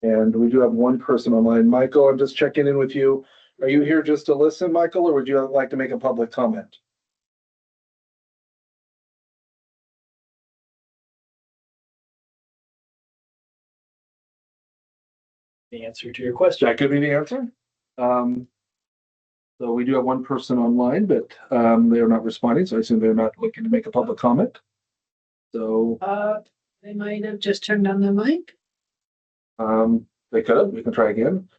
And we do have one person online. Michael, I'm just checking in with you. Are you here just to listen, Michael, or would you like to make a public comment? The answer to your question. That could be the answer. So we do have one person online, but they are not responding, so I assume they're not looking to make a public comment. So They might have just turned on their mic. they could. We can try again.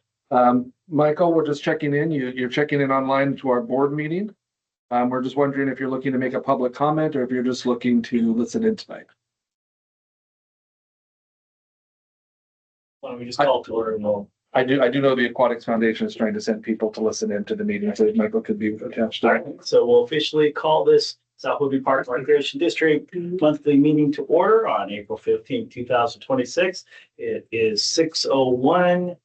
Michael, we're just checking in. You're checking in online to our board meeting. We're just wondering if you're looking to make a public comment or if you're just looking to listen in tonight. Why don't we just call to order and we'll. I do know the Aquatics Foundation is trying to send people to listen into the meeting, so Michael could be attached to All it. right, so we'll officially call this SWPRD Park and Recreation District monthly meeting to order on April 15th, 2026. It is 6:01.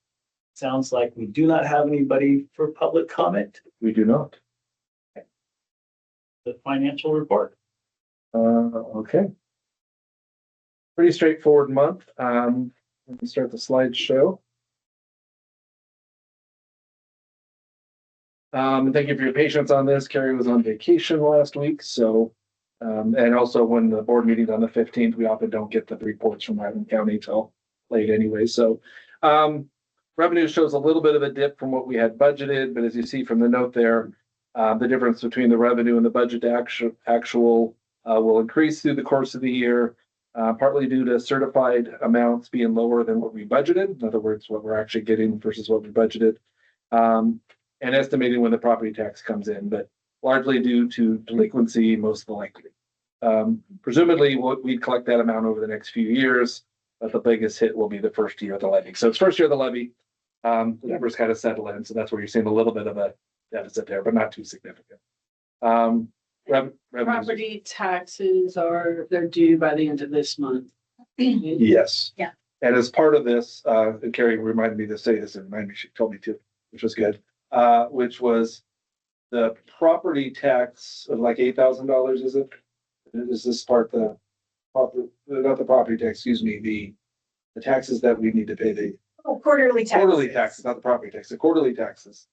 Sounds like we do not have anybody for public comment. We do not. The financial report. Okay. Pretty straightforward month. Let me start the slideshow. Thank you for your patience on this. Carrie was on vacation last week, so and also when the board meeting on the 15th, we often don't get the reports from Highland County till late anyway. So revenue shows a little bit of a dip from what we had budgeted, but as you see from the note there, the difference between the revenue and the budget actual will increase through the course of the year, partly due to certified amounts being lower than what we budgeted. In other words, what we're actually getting versus what we budgeted. And estimating when the property tax comes in, but largely due to delinquency, most likely. Presumably, we collect that amount over the next few years, but the biggest hit will be the first year of the levy. So it's first year of the levy, the numbers kind of settle in, so that's where you're seeing a little bit of a deficit there, but not too significant. Property taxes they're due by the end of this month. Yes. Yeah. And as part of this, and Carrie reminded me to say this, and remind me, she told me to, which was good. Which was the property tax of like $8,000, is it? Is this part not the property tax, excuse me, the taxes that we need to pay, the quarterly taxes, not the property tax, the quarterly taxes,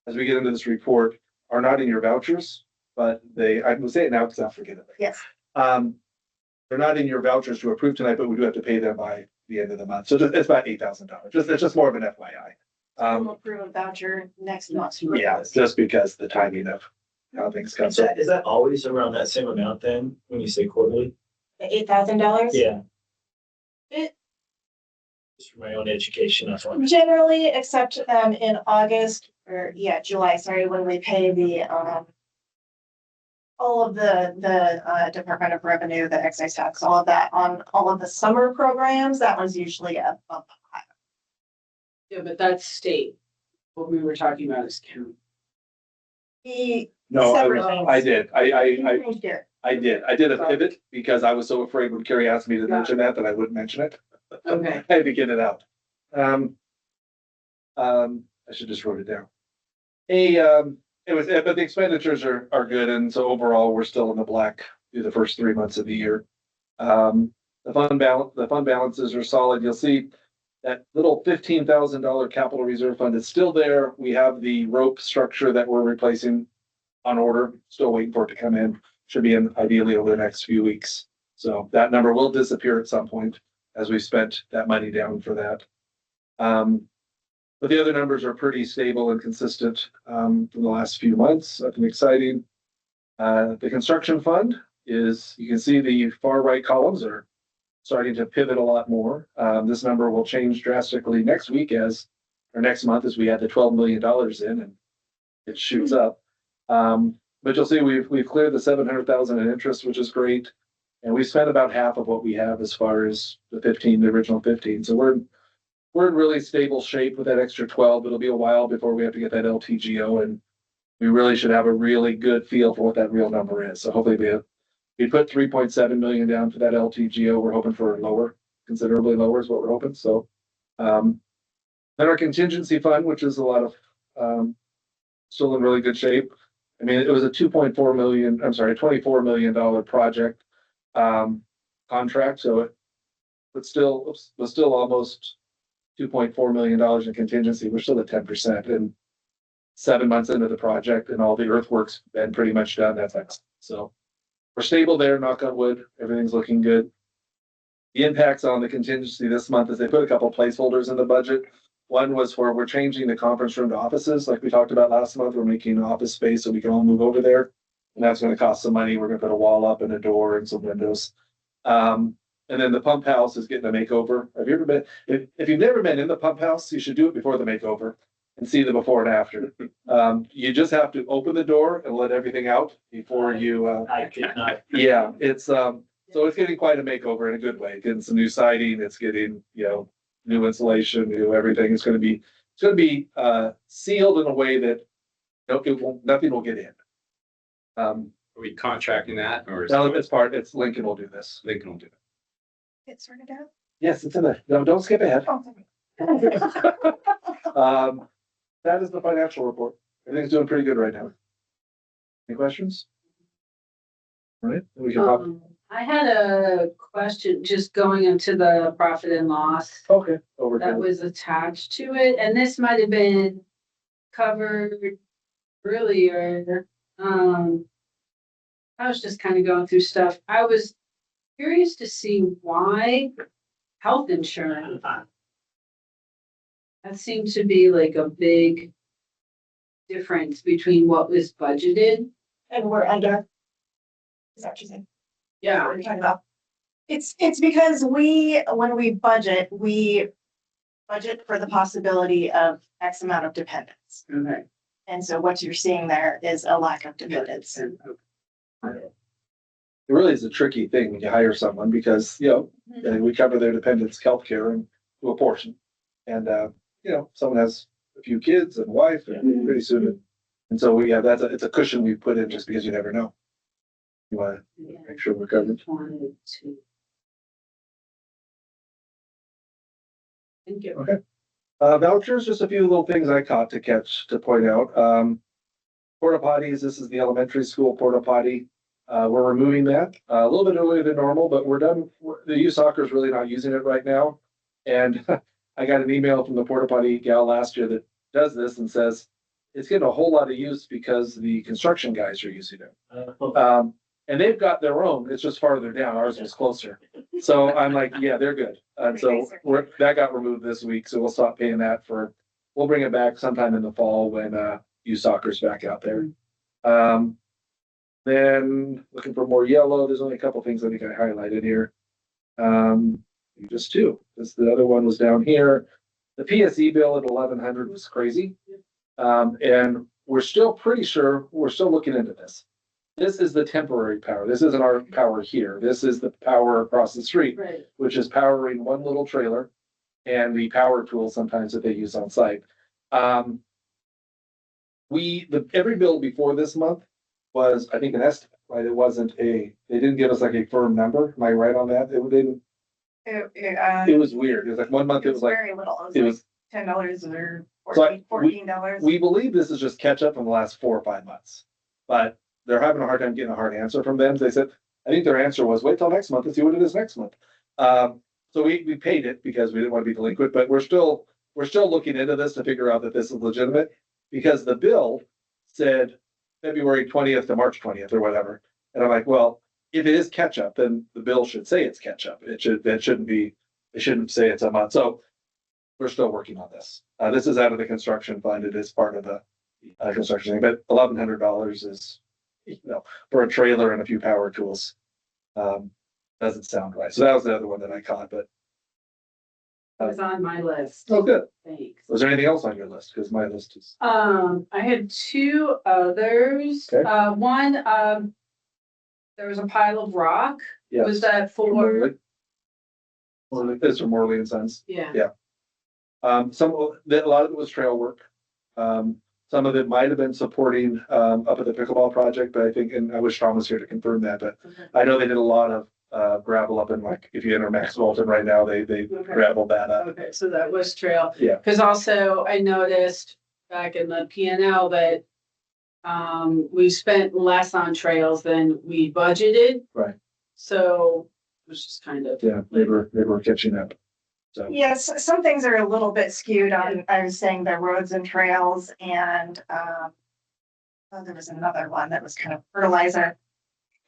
as we get into this report, are not in your vouchers, but I will say it now because I'll forget it. Yes. They're not in your vouchers to approve tonight, but we do have to pay them by the end of the month. So it's about $8,000. It's just more of an FYI. We'll approve a voucher next month. Yeah, just because the timing of how things come. Is that always around that same amount then, when you say quarterly? $8,000? Yeah. It Just for my own education, that's one. generally, except in August or July, sorry, when we pay the all of the Department of Revenue, the excise tax, all of that on all of the summer programs, that one's usually up higher. Yeah, but that's state. What we were talking about is county. No, Separate I did. I did. I did a Sorry. pivot because I was so afraid when Carrie asked me to mention that I wouldn't mention it. Okay. I had to get it out. I should just wrote it down. But the expenditures are good, and so overall we're still in the black through the first 3 months of the year. The fund balances are solid. You'll see that little $15,000 capital reserve fund is still there. We have the rope structure that we're replacing on order, still waiting for it to come in. Should be in ideally over the next few weeks. So that number will disappear at some point as we spent that money down for that. But the other numbers are pretty stable and consistent from the last few months. Nothing exciting. The construction fund is, you can see the far right columns are starting to pivot a lot more. This number will change drastically next month as we add the $12 million in and it shoots up. But you'll see we've cleared the $700,000 in interest, which is great. And we spent about half of what we have as far as the original 15. So we're in really stable shape with that extra 12. It'll be a while before we have to get that LTGO, and we really should have a really good feel for what that real number is. So hopefully we put 3.7 million down for that LTGO. We're hoping for lower, considerably lower is what we're hoping. So then our contingency fund, which is a lot of still in really good shape. I mean, it was a $24 million project contract. So it was still almost $2.4 million in contingency. We're still at 10% and 7 months into the project and all the earthwork's been pretty much done. That's excellent. So we're stable there, knock on wood. Everything's looking good. The impacts on the contingency this month is they put a couple placeholders in the budget. One was where we're changing the conference room to offices, like we talked about last month. We're making an office space so we can all move over there. And that's gonna cost some money. We're gonna put a wall up and a door and some windows. And then the pump house is getting a makeover. Have you ever been, if you've never been in the pump house, you should do it before the makeover and see the before and after. You just have to open the door and let everything out before you, I did not. yeah, it's, so it's getting quite a makeover in a good way. Getting some new siding, it's getting, new insulation, new everything. It's gonna be sealed in a way that nothing will get in. Are we contracting that or is Now it's Lincoln will do this. Lincoln will do it? Get sorted out. Yes, it's in there. No, don't skip ahead. Oh, That is the financial report. Everything's doing pretty good right now. Any questions? All right, we can hop. I had a question just going into the profit and loss Okay, over that to was attached to it, and this might have been covered earlier. I was just kind of going through stuff. I was curious to see why health insurance. That seemed to be like a big difference between what was budgeted. and we're under. Is that what you said? Yeah. What are you talking about? It's because when we budget for the possibility of X amount of dependents. Okay. And so what you're seeing there is a lack of dependents. It really is a tricky thing when you hire someone because, we cover their dependents' healthcare and to a portion. And, someone has a few kids and wife and pretty soon. And so it's a cushion we put in just because you never know. You want to make sure we're covered. Wanted to. Thank you. Okay. Vouchers, just a few little things I caught to point out. Porta potties, this is the elementary school porta potty. We're removing that a little bit earlier than normal, but we're done. The youth soccer is really not using it right now. And I got an email from the porta potty gal last year that does this and says it's getting a whole lot of use because the construction guys are using it. And they've got their own, it's just farther down. Ours was closer. So I'm like, yeah, they're good. And so that got removed this week. So we'll stop paying that we'll bring it back sometime in the fall when youth soccer's back out there. Then looking for more yellow, there's only a couple things I think I highlighted here. Just two, because the other one was down here. The PSE bill at 1,100 was crazy. And we're still pretty sure, we're still looking into this. This is the temporary power. This isn't our power here. This is the power across the street, Right. which is powering one little trailer and the power tool sometimes that they use on site. Every bill before this month was, I think, an estimate, right? It wasn't they didn't give us like a firm number. Am I right on that? It was weird. It was like 1 month, it was like, very little. it was, $10 or So $14. we believe this is just catch up from the last 4 or 5 months. But they're having a hard time getting a hard answer from them. They said, I think their answer was wait till next month and see what it is next month. So we paid it because we didn't want to be delinquent, but we're still looking into this to figure out that this is legitimate because the bill said February 20th to March 20th or whatever. And I'm like, well, if it is catch up, then the bill should say it's catch up. It shouldn't say it's a month. So we're still working on this. This is out of the construction fund. It is part of the construction thing, but $1,100 is, for a trailer and a few power tools. Doesn't sound right. So that was the other one that I caught, but. It was on my list. Oh, good. Thanks. Was there anything else on your list? Because my list is. I had two others. Okay. One, there was a pile of rock. Yes. Was that for? It's from Morley and Sons. Yeah. A lot of it was trail work. Some of it might have been supporting up at the pickleball project, but I think, and I wish Tom was here to confirm that, but Okay. I know they did a lot of gravel up in, like, if you enter Max Walton right now, they graveled that up. Okay, so that was trail. Yeah. Cause also I noticed back in the PNL that we spent less on trails than we budgeted. Right. So it was just kind of. Yeah, they were catching up. So, Yes, some things are a little bit skewed on, I was saying the roads and trails and, oh, there was another one that was kind of fertilizer.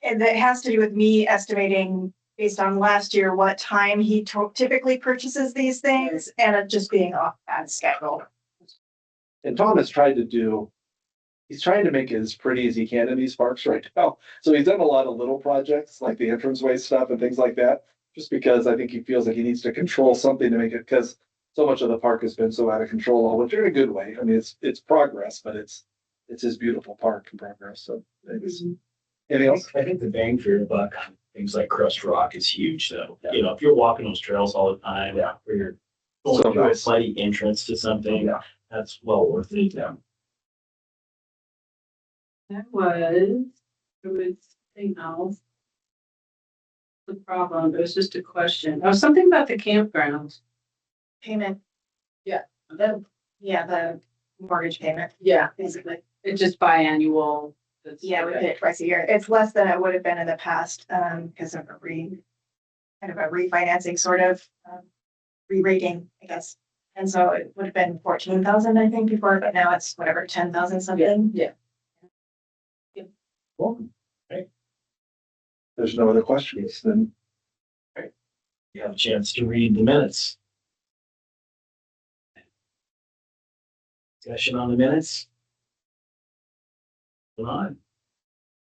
And that has to do with me estimating based on last year, what time he typically purchases these things and it just being off that schedule. and Tom has tried to do, he's trying to make it as pretty as he can in these parks right now. So he's done a lot of little projects like the entranceway stuff and things like that, just because I think he feels like he needs to control something to make it, because so much of the park has been so out of control, which in a good way. I mean, it's progress, but it's his beautiful park in progress. So anyways. Anything else? I think the bang for your buck, on things like Crust Rock is huge though. You know, if you're walking those trails all the time, Yeah. or you're going So through a nice. muddy entrance to something, Yeah. that's well worth it. Yeah. That was, something else. The problem, it was just a question. Oh, something about the campgrounds. Payment, That, yeah, the mortgage payment, yeah, basically. it's just biannual. That's- Yeah, we pay it twice a year. It's less than it would have been in the past, because of a kind of a refinancing sort of, re-rating, I guess. And so it would have been 14,000, I think, before, but now it's whatever, 10,000 something. Yeah. Welcome. Okay. There's no other questions, then You have a chance to read the minutes. Discussion on the minutes? Come on.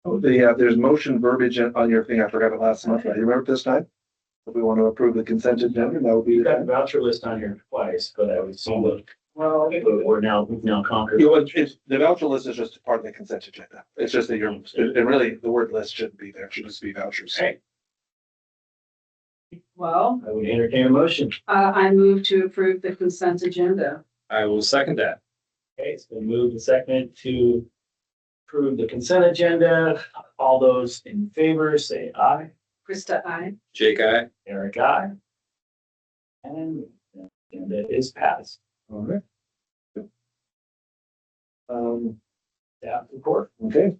oh, there's motion verbiage on your thing. I forgot it last month. Do you remember this time? If we want to approve the consent agenda, that would be You've the got a time. voucher list on here twice, but I would assume that Well, we've now conquered. You know, the voucher list is just part of the consent agenda. It's just that and really, the word list shouldn't be there. It should just be vouchers. Hey, well, I would entertain a motion. I move to approve the consent agenda. I will second that. Okay, it's been moved and seconded to approve the consent agenda. All those in favor, say aye. Krista, I. Jake, I. Eric, aye. And the agenda is passed. All right. Staff report. Okay.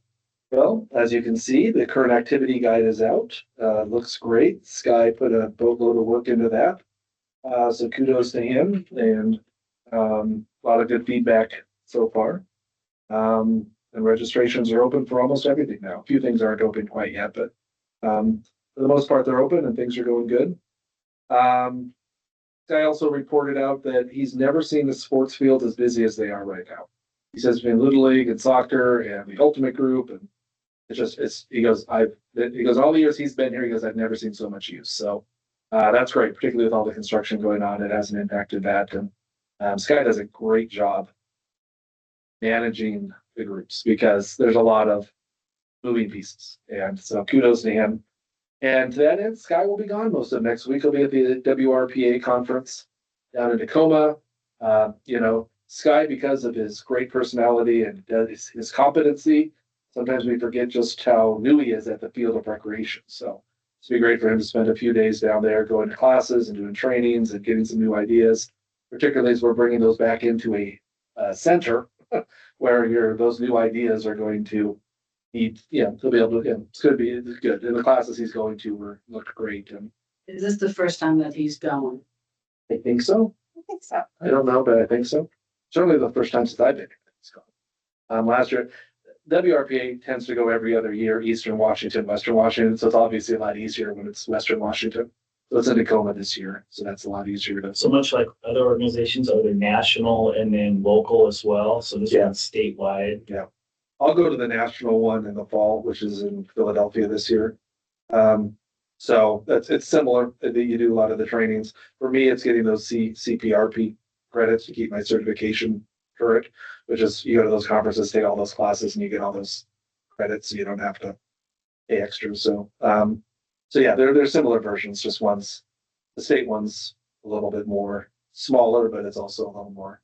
Well, as you can see, the current activity guide is out. Looks great. Sky put a boatload of work into that. So kudos to him and a lot of good feedback so far. And registrations are open for almost everything now. A few things aren't open quite yet, but for the most part, they're open and things are going good. Guy also reported out that he's never seen the sports field as busy as they are right now. He says between Little League and soccer and the Ultimate Group, and he goes, all the years he's been here, he goes, I've never seen so much use. So that's great, particularly with all the construction going on. It hasn't impacted that. And Sky does a great job managing the groups because there's a lot of moving pieces. And so kudos to him. And to that end, Sky will be gone most of next week. He'll be at the WRPA conference down in Tacoma. Sky, because of his great personality and his competency, sometimes we forget just how new he is at the field of recreation. So it's be great for him to spend a few days down there going to classes and doing trainings and getting some new ideas, particularly as we're bringing those back into a center where those new ideas are going to need, he'll be able to, it's going to be good. And the classes he's going to look great. And Is this the first time that he's going? I think so. I think so. I don't know, but I think so. Certainly the first time since I've been here. Last year, WRPA tends to go every other year, Eastern Washington, Western Washington. So it's obviously a lot easier when it's Western Washington. So it's in Tacoma this year. So that's a lot easier to. So much like other organizations, are they national and then local as well? So this Yeah. one's statewide. I'll go to the national one in the fall, which is in Philadelphia this year. So it's similar that you do a lot of the trainings. For me, it's getting those SWPRD credits to keep my certification current, which is you go to those conferences, take all those classes, and you get all those credits, so you don't have to pay extra. So yeah, they're similar versions. Just the state one's a little bit more smaller, but it's also a little more.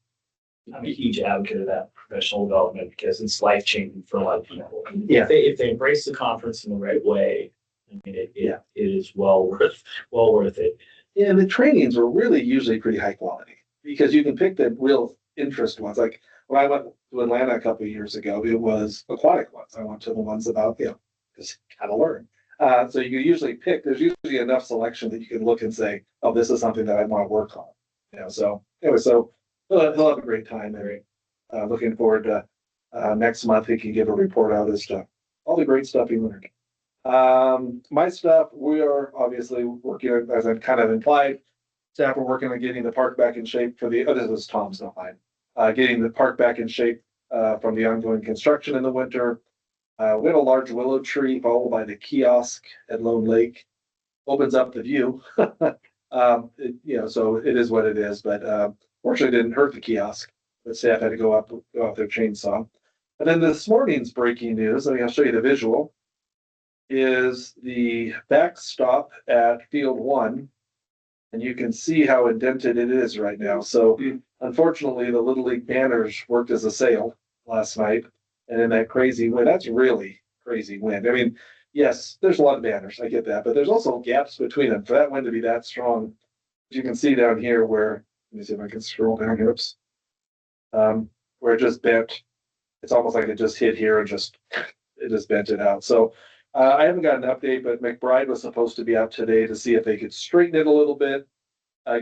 I'm a huge advocate of that professional development because it's life changing for a lot of people. Yeah. If they embrace the conference in the right way, I mean, it is well worth it. Yeah, and the trainings were really usually pretty high quality because you can pick the real interest ones. Like when I went to Atlanta a couple of years ago, it was aquatic ones. I went to the ones about, just how to learn. So you usually pick, there's usually enough selection that you can look and say, oh, this is something that I want to work on. You know, so anyway, so he'll have a great time and looking forward to next month he can give a report out as to all the great stuff he learned. My stuff, we are obviously working, as I kind of implied, staff are working on getting the park back in shape for the, oh, this is Tom's, not mine. Getting the park back in shape from the ongoing construction in the winter. We had a large willow tree followed by the kiosk at Lone Lake. Opens up the view. You know, so it is what it is, but fortunately it didn't hurt the kiosk. The staff had to go up their chainsaw. And then this morning's breaking news, I mean, I'll show you the visual, is the backstop at Field 1. And you can see how indented it is right now. So unfortunately, the Little League banners worked as a sail last night. And in that crazy wind, that's really crazy wind. I mean, yes, there's a lot of banners, I get that, but there's also gaps between them. For that wind to be that strong, you can see down here where, let me see if I can scroll down here, oops, where it just bent. It's almost like it just hit here and it just bent it out. So I haven't got an update, but McBride was supposed to be out today to see if they could straighten it a little bit,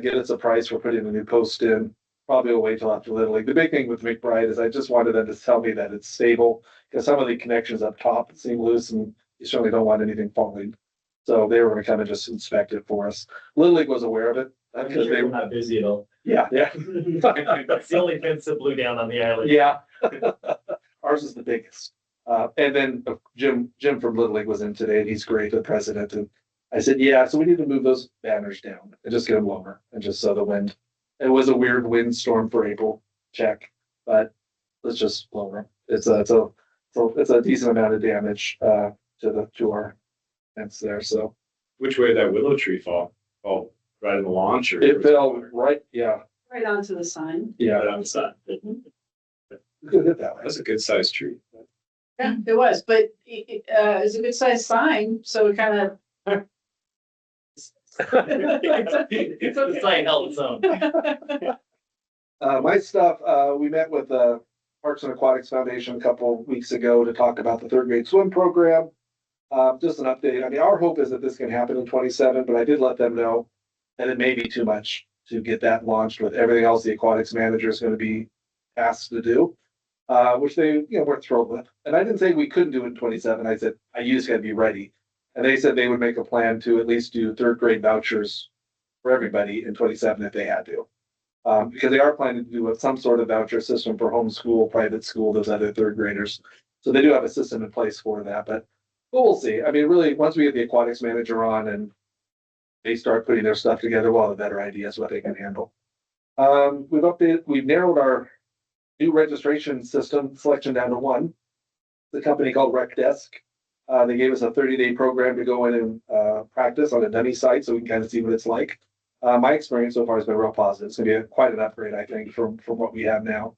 get us a price for putting a new post in. Probably will wait till after Little League. The big thing with McBride is I just wanted them to tell me that it's stable because some of the connections up top seem loose and you certainly don't want anything falling. So they were going to come and just inspect it for us. Little League was aware of it because they We're were not busy at all. yeah. That's the only fence that blew down on the island. Yeah. Ours is the biggest. And then Jim from Little League was in today and he's great, the president. And I said, yeah, so we need to move those banners down and just get them lower and just so the wind. It was a weird windstorm for April, check, but let's just lower them. It's a decent amount of damage to our fence there. So Which way did that willow tree fall? Fall right in the launch or? it fell right, yeah, Right onto the sign. yeah. Right on the side. Could hit that way. That's a good sized tree. Yeah, it was, but it's a good sized sign, so it kind of. It's a sign held its own. My stuff, we met with the Parks and Aquatics Foundation a couple weeks ago to talk about the third grade swim program. Just an update. I mean, our hope is that this can happen in 27, but I did let them know that it may be too much to get that launched with everything else the aquatics manager is going to be asked to do, which they, weren't thrilled with. And I didn't say we couldn't do it in 27. I said, you just got to be ready. And they said they would make a plan to at least do third grade vouchers for everybody in 27 if they had to. Because they are planning to do some sort of voucher system for homeschool, private school, those other third graders. So they do have a system in place for that, but we'll see. I mean, really, once we get the aquatics manager on and they start putting their stuff together, we'll have a better idea as what they can handle. We've narrowed our new registration system selection down to one. The company called RecDesk. They gave us a 30-day program to go in and practice on a dummy site so we can kind of see what it's like. My experience so far has been real positive. It's going to be quite an upgrade, I think, from what we have now.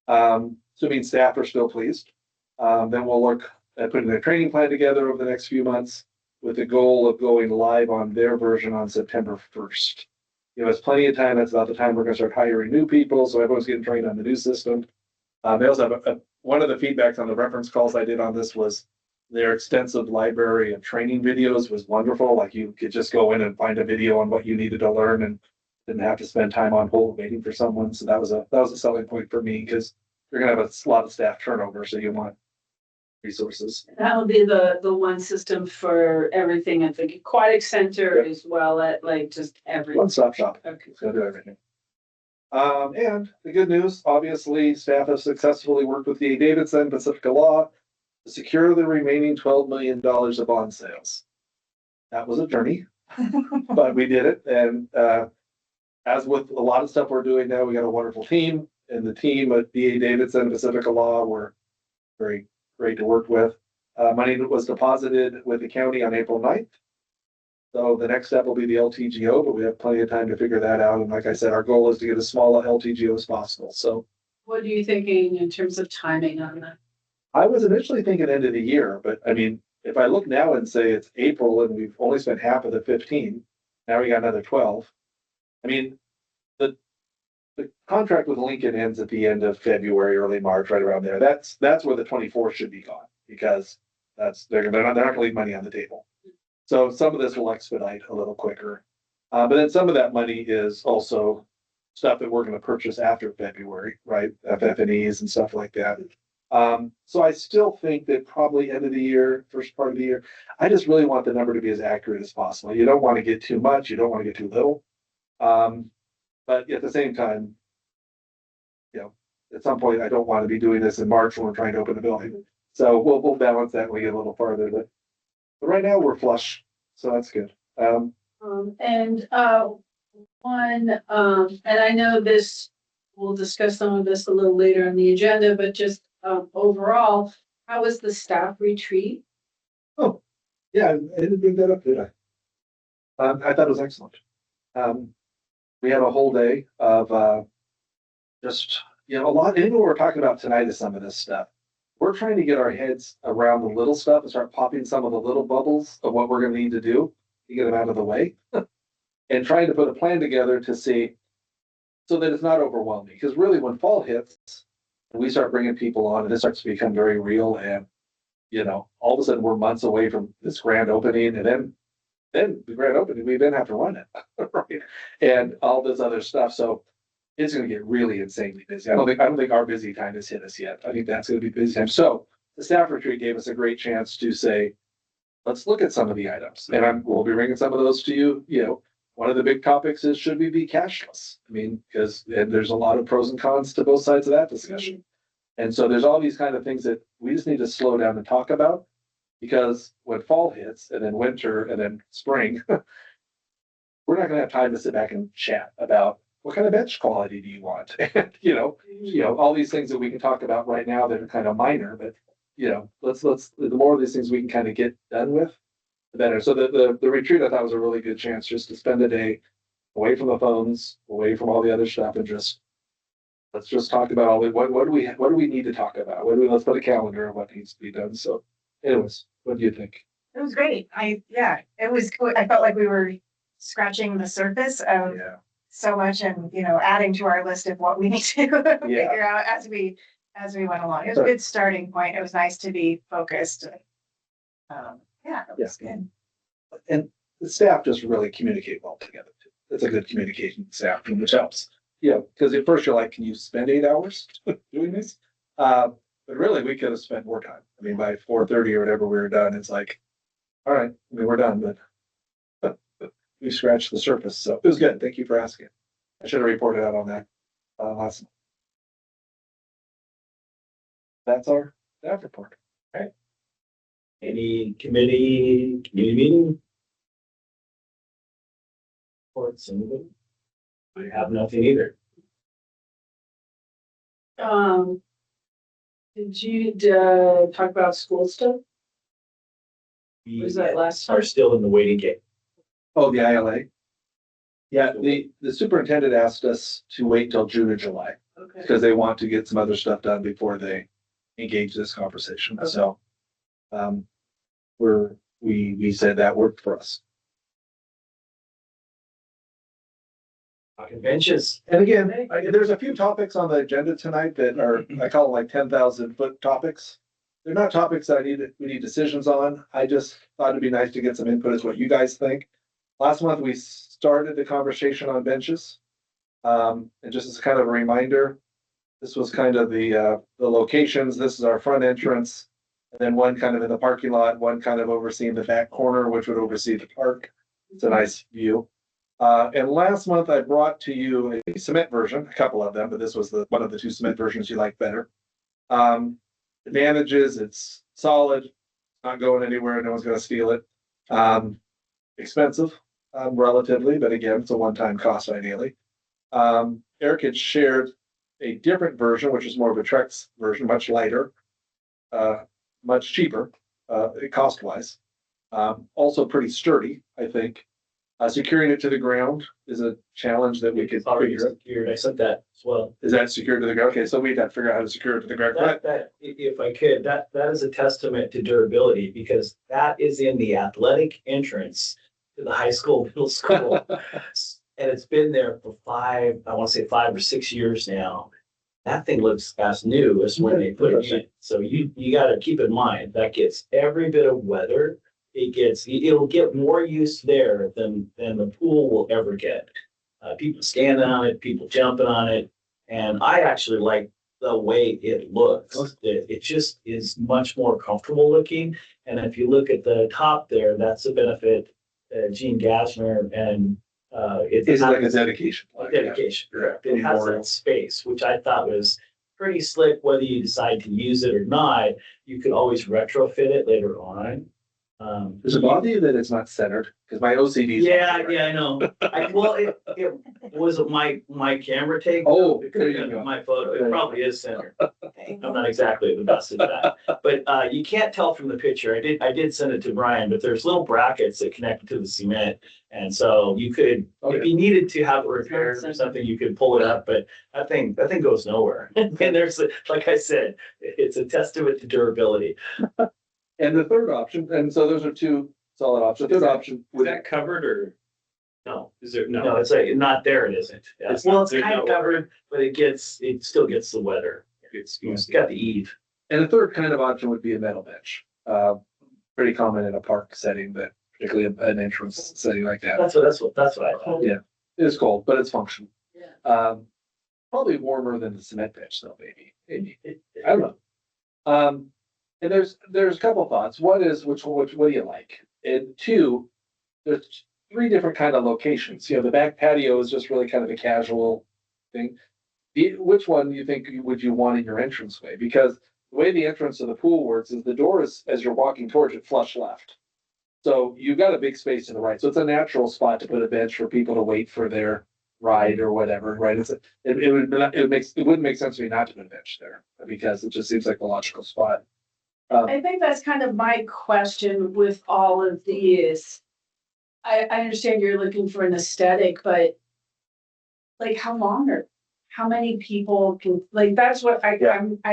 Assuming staff are still pleased, then we'll look at putting a training plan together over the next few months with the goal of going live on their version on September 1st. Give us plenty of time. That's about the time we're going to start hiring new people, so everyone's getting trained on the new system. They also have one of the feedbacks on the reference calls I did on this was their extensive library of training videos was wonderful. Like you could just go in and find a video on what you needed to learn and didn't have to spend time on hold waiting for someone. So that was a selling point for me because you're gonna have a lot of staff turnover, so you want resources. That will be the one system for everything at the aquatic center as well at like just everything. One-stop shop. Okay. It's gonna do everything. And the good news, obviously, staff have successfully worked with the Davidson Pacifica Law to secure the remaining $12 million of bond sales. That was a journey, but we did it. And as with a lot of stuff we're doing now, we got a wonderful team, and the team at DA Davidson Pacifica Law were very great to work with. Money was deposited with the county on April 9th. So the next step will be the LTGO, but we have plenty of time to figure that out. And like I said, our goal is to get as small a LTGO as possible. So What are you thinking in terms of timing on that? I was initially thinking end of the year, but I mean, if I look now and say it's April and we've only spent half of the 15, now we got another 12. I mean, the contract with Lincoln ends at the end of February, early March, right around there. That's where the 24 should be gone because they're not going to leave money on the table. So some of this will expedite a little quicker. But then some of that money is also stuff that we're gonna purchase after February, right? FF&Es and stuff like that. So I still think that probably end of the year, first part of the year, I just really want the number to be as accurate as possible. You don't want to get too much, you don't want to get too little. But at the same time, you know, at some point, I don't want to be doing this in March when we're trying to open the building. So we'll balance that when we get a little farther, but right now we're flush, so that's good. And and I know this, we'll discuss some of this a little later on the agenda, but just overall, how was the staff retreat? Oh, yeah, I didn't bring that up, did I? I thought it was excellent. We had a whole day of just, a lot, even what we're talking about tonight is some of this stuff. We're trying to get our heads around the little stuff and start popping some of the little bubbles of what we're gonna need to do to get them out of the way. And trying to put a plan together to see, so that it's not overwhelming, because really when fall hits, and we start bringing people on and it starts to become very real and, all of a sudden we're months away from this grand opening and then the grand opening, we then have to run it, right? And all this other stuff, so it's gonna get really insanely busy. I don't think our busy time has hit us yet. I think that's gonna be busy time. So the staff retreat gave us a great chance to say, let's look at some of the items, and we'll be bringing some of those to you. One of the big topics is, should we be cashless? I mean, because there's a lot of pros and cons to both sides of that discussion. And so there's all these kind of things that we just need to slow down and talk about, because when fall hits and then winter and then spring, we're not gonna have time to sit back and chat about what kind of bench quality do you want? And, all these things that we can talk about right now that are kind of minor, but, let's, the more of these things we can kind of get done with, the better. So the retreat, I thought, was a really good chance just to spend a day away from the phones, away from all the other stuff, and let's just talk about what do we need to talk about? Let's put a calendar of what needs to be done. So anyways, what do you think? It was great. I felt like we were scratching the surface of Yeah. so much and, adding to our list of what we need to figure out as we went along. It was a good starting point. It was nice to be focused. It was good. And the staff just really communicate well together too. It's a good communication staff, which helps. Because at first you're like, can you spend 8 hours doing this? But really, we could have spent more time. I mean, by 4:30 or whatever we were done, it's like, all right, we're done, but we scratched the surface. So it was good. Thank you for asking. I should have reported out on that last month. That's our staff report. Any committee meeting? Reports, anybody? I have nothing either. Did you talk about school stuff? We Was that last are time? still in the waiting game. Oh, the ILA. Yeah, the superintendent asked us to wait till June or July Okay. because they want to get some other stuff done before they engage this conversation. Okay. So we said that worked for us. Talking benches. And again, there's a few topics on the agenda tonight that are, I call them like 10,000-foot topics. They're not topics that we need decisions on. I just thought it'd be nice to get some input as what you guys think. Last month, we started the conversation on benches. And just as kind of a reminder, this was kind of the locations. This is our front entrance. And then one kind of in the parking lot, one kind of overseeing the back corner, which would oversee the park. It's a nice view. And last month I brought to you a cement version, a couple of them, but this was one of the 2 cement versions you like better. Advantages, it's solid, not going anywhere, no one's gonna steal it. Expensive, relatively, but again, it's a one-time cost ideally. Eric had shared a different version, which is more of a Trex version, much lighter, much cheaper, cost-wise. Also pretty sturdy, I think. Securing it to the ground is a challenge that we could It's already figure out. secured. I said that as well. Is that secured to the ground? Okay, so we'd have to figure out how to secure it to the ground. If I could, that is a testament to durability, because that is in the athletic entrance to the high school, middle school. And it's been there for 5 or 6 years now. That thing looks as new as when they put it in. So you gotta keep in mind, that gets every bit of weather it'll get more use there than the pool will ever get. People standing on it, people jumping on it, and I actually like the way it looks. It just is much more comfortable looking. And if you look at the top there, that's a benefit, Gene Gassner, and It's like a dedication. a dedication, correct. It has Memorial. that space, which I thought was pretty slick, whether you decide to use it or not. You could always retrofit it later on. Does it bother you that it's not centered? Because my OCD. Yeah, I know. Well, it was my camera take. Oh, It could there have you been go. my photo. It There you probably is centered. I'm not exactly the best at that, but you can't tell from the picture. I did send it to Brian, but there's little brackets that connect to the cement, and so you could, if you needed to have it repaired or something, you could pull it up. But that thing goes nowhere. And there's, like I said, it's a testament to durability. And the third option, and so those are two solid options. The third option Is would, that covered or? No, is there, No, no, it's like not there. It isn't. Yeah. It's Well, not- it's there's kind of no- covered, but it still gets the weather. It's got the eave. and the third kind of option would be a metal bench. Pretty common in a park setting, that particularly an entrance setting like that. That's what I thought. Yeah, it is cold, but it's functional. Yeah. Probably warmer than the cement bench though, maybe. I don't know. And there's a couple thoughts. One is which what do you like? And two, there's three different kind of locations. You know, the back patio is just really kind of a casual thing. Which one do you think would you want in your entranceway? Because the way the entrance to the pool works is the door is, as you're walking towards it, flush left. So you've got a big space to the right. So it's a natural spot to put a bench for people to wait for their ride or whatever, right? It wouldn't make sense to me not to put a bench there because it just seems like the logical spot. I think that's kind of my question with all of these. I understand you're looking for an aesthetic, but like how many people can, like, that's what I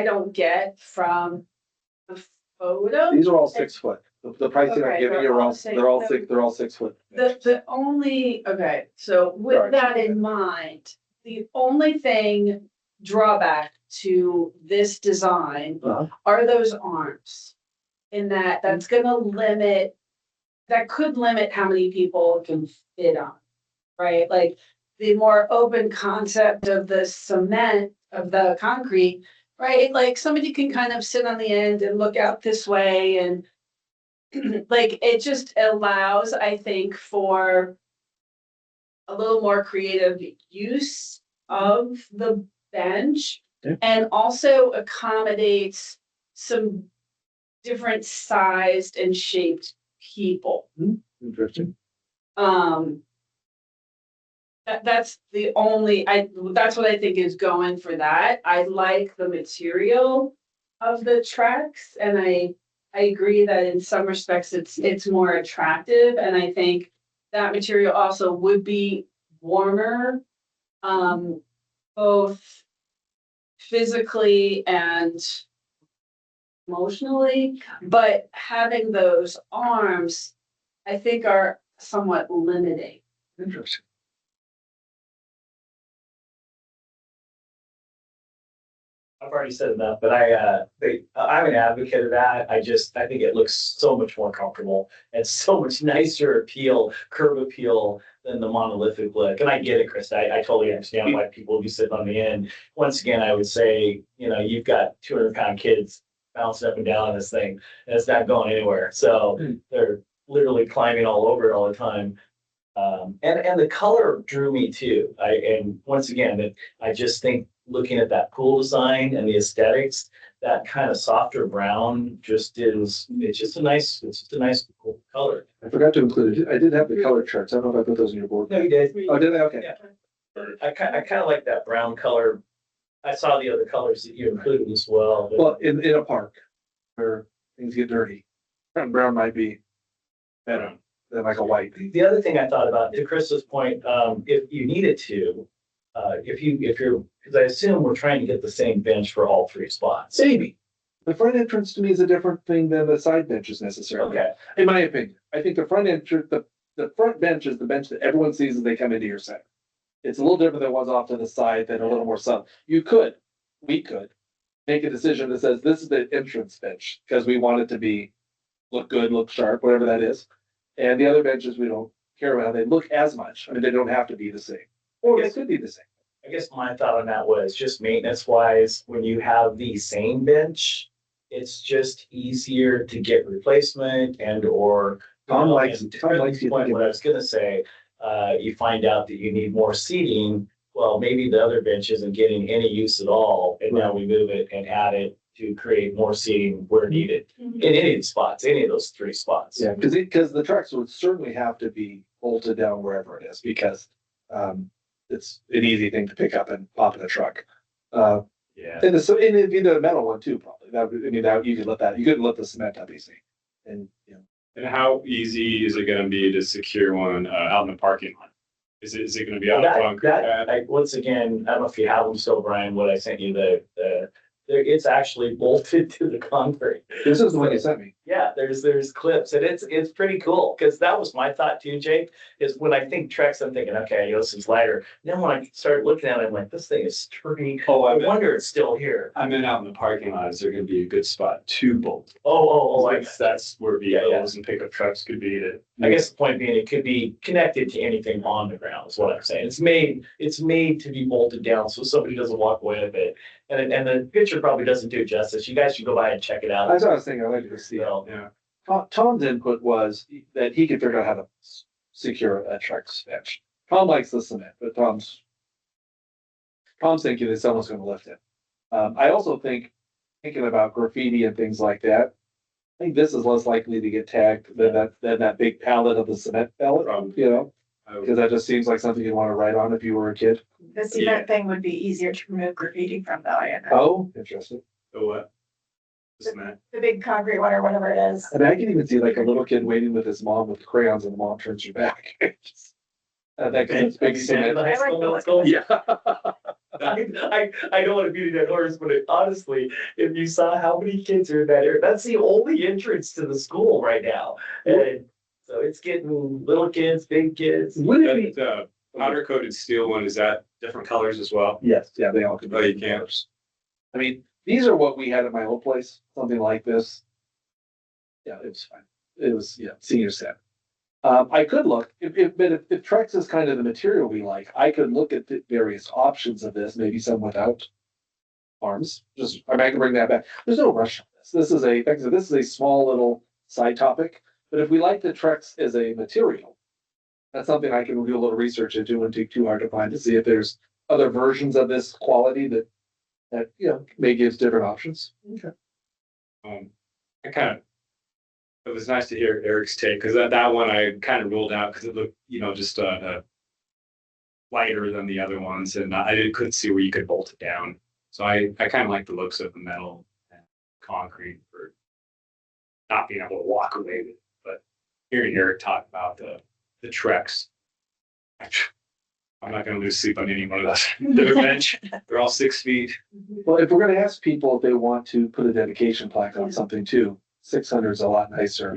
don't get from the photo. These are all 6 foot. The pricing I'm Okay, giving you they're are all all, six. they're all 6 foot. The only, okay, so Sorry. with that in mind, the only thing drawback to this design Uh-huh. are those arms. In that's gonna limit, that could limit how many people can fit on, right? Like the more open concept of the cement, of the concrete, right? Like somebody can kind of sit on the end and look out this way and like it just allows, I think, for a little more creative use of the bench. Yeah. And also accommodates some different sized and shaped people. Interesting. That's the only, that's what I think is going for that. I like the material of the tracks and I agree that in some respects it's more attractive and I think that material also would be warmer, both physically and emotionally, but having those arms, I think are somewhat limiting. Interesting. I've already said enough, but I'm an advocate of that. I think it looks so much more comfortable and so much nicer curb appeal than the monolithic look. And I get it, Chris. I totally understand why people would be sitting on the end. Once again, I would say, you've got 200-pound kids bouncing up and down on this thing and it's not going anywhere. So they're literally climbing all over it all the time. And the color drew me too. And once again, I just think looking at that pool design and the aesthetics, that kind of softer brown it's just a nice cool color. I forgot to include it. I did have the color charts. I don't know if I put those in your board. No, you did. Oh, did I? Okay. Yeah. I kind of like that brown color. I saw the other colors that you included as well. But Well, in a park where things get dirty, brown might be better than like a white. the other thing I thought about, to Chris's point, if you needed to, because I assume we're trying to get the same bench for all 3 spots. Maybe. The front entrance to me is a different thing than the side benches necessarily. Okay. In my opinion, I think the front entrance, the front bench is the bench that everyone sees as they come into your center. It's a little different than ones off to the side that are a little more subtle. We could make a decision that says this is the entrance bench because we want it to be look good, look sharp, whatever that is. And the other benches, we don't care about how they look as much. I mean, they don't have to be the same, or they could be the same. I guess my thought on that was just maintenance wise, when you have the same bench, it's just easier to get replacement and or. Tom likes, and Tom likes you point, thinking what I was gonna say, you find out that you need more seating. Well, maybe the other bench isn't getting any use at all, and now we move it and add it to create more seating where needed. In any of the spots, any of those three spots. Yeah, because the trucks would certainly have to be bolted down wherever it is, because it's an easy thing to pick up and pop in a truck. Yeah. And it'd be the metal one too, probably. I mean, that you couldn't lift the cement up easy. And, you know, And how easy is it gonna be to secure one out in the parking lot? Is it gonna be out of That, concrete pad? once again, I don't know if you have them still, Brian, what I sent you, it's actually bolted to the concrete. this is the one you sent me. Yeah, there's clips and it's pretty cool, because that was my thought too, Jake, is when I think Trex, I'm thinking, okay, this is lighter. Then when I started looking at it, I'm like, this thing is sturdy. Oh, I wonder it's still here. I meant out in the parking lot, is there gonna be a good spot to bolt? That's That's where Yeah, yeah. vehicles and pickup trucks could be to. I guess the point being, it could be connected to anything on the ground, is what I'm saying. It's made to be bolted down, so somebody doesn't walk away with it. And the picture probably doesn't do it justice. You guys should go by and check it out. That's what I was thinking. I'd like to see it. So, Yeah, Tom's input was that he could figure out how to secure a truck's bench. Tom likes the cement, but Tom's thinking that someone's gonna lift it. I also thinking about graffiti and things like that, I think this is less likely to get tagged than that big pallet of the cement pellet, you know? I would- Because that just seems like something you'd want to write on if you were a kid. The cement thing would be easier to remove graffiti from though, yeah. Oh, interesting. the what? The cement. The big concrete one or whatever it is. I mean, I can even see like a little kid waiting with his mom with crayons and the mom turns her back. That gets big cement. High school, middle school. Yeah. I don't want to beat a dead horse, but honestly, if you saw how many kids are in that area, that's the only entrance to the school right now. And so it's getting little kids, big kids. Would it be? That powder coated steel one, is that different colors as well? Yes, yeah, they all could be. Oh, you can. I mean, these are what we had at my old place, something like this. Yeah, it was fine. It was, yeah, senior set. I could look, if Trex is kind of the material we like, I could look at the various options of this, maybe some without arms, I can bring that back. There's no rush on this. This is like I said, this is a small little side topic, but if we like the Trex as a material, that's something I can do a little research into. Wouldn't take too hard to find to see if there's other versions of this quality that, you know, may give different options. Okay. It was nice to hear Eric's take, because that one I kind of ruled out because it looked, just lighter than the other ones, and couldn't see where you could bolt it down. So I kind of like the looks of the metal and concrete for not being able to walk away with it. But hearing Eric talk about the Trex, I'm not going to lose sleep on any one of those. They're bench. They're all 6 feet. Well, if we're gonna ask people if they want to put a dedication plaque on something too, 600 is a lot nicer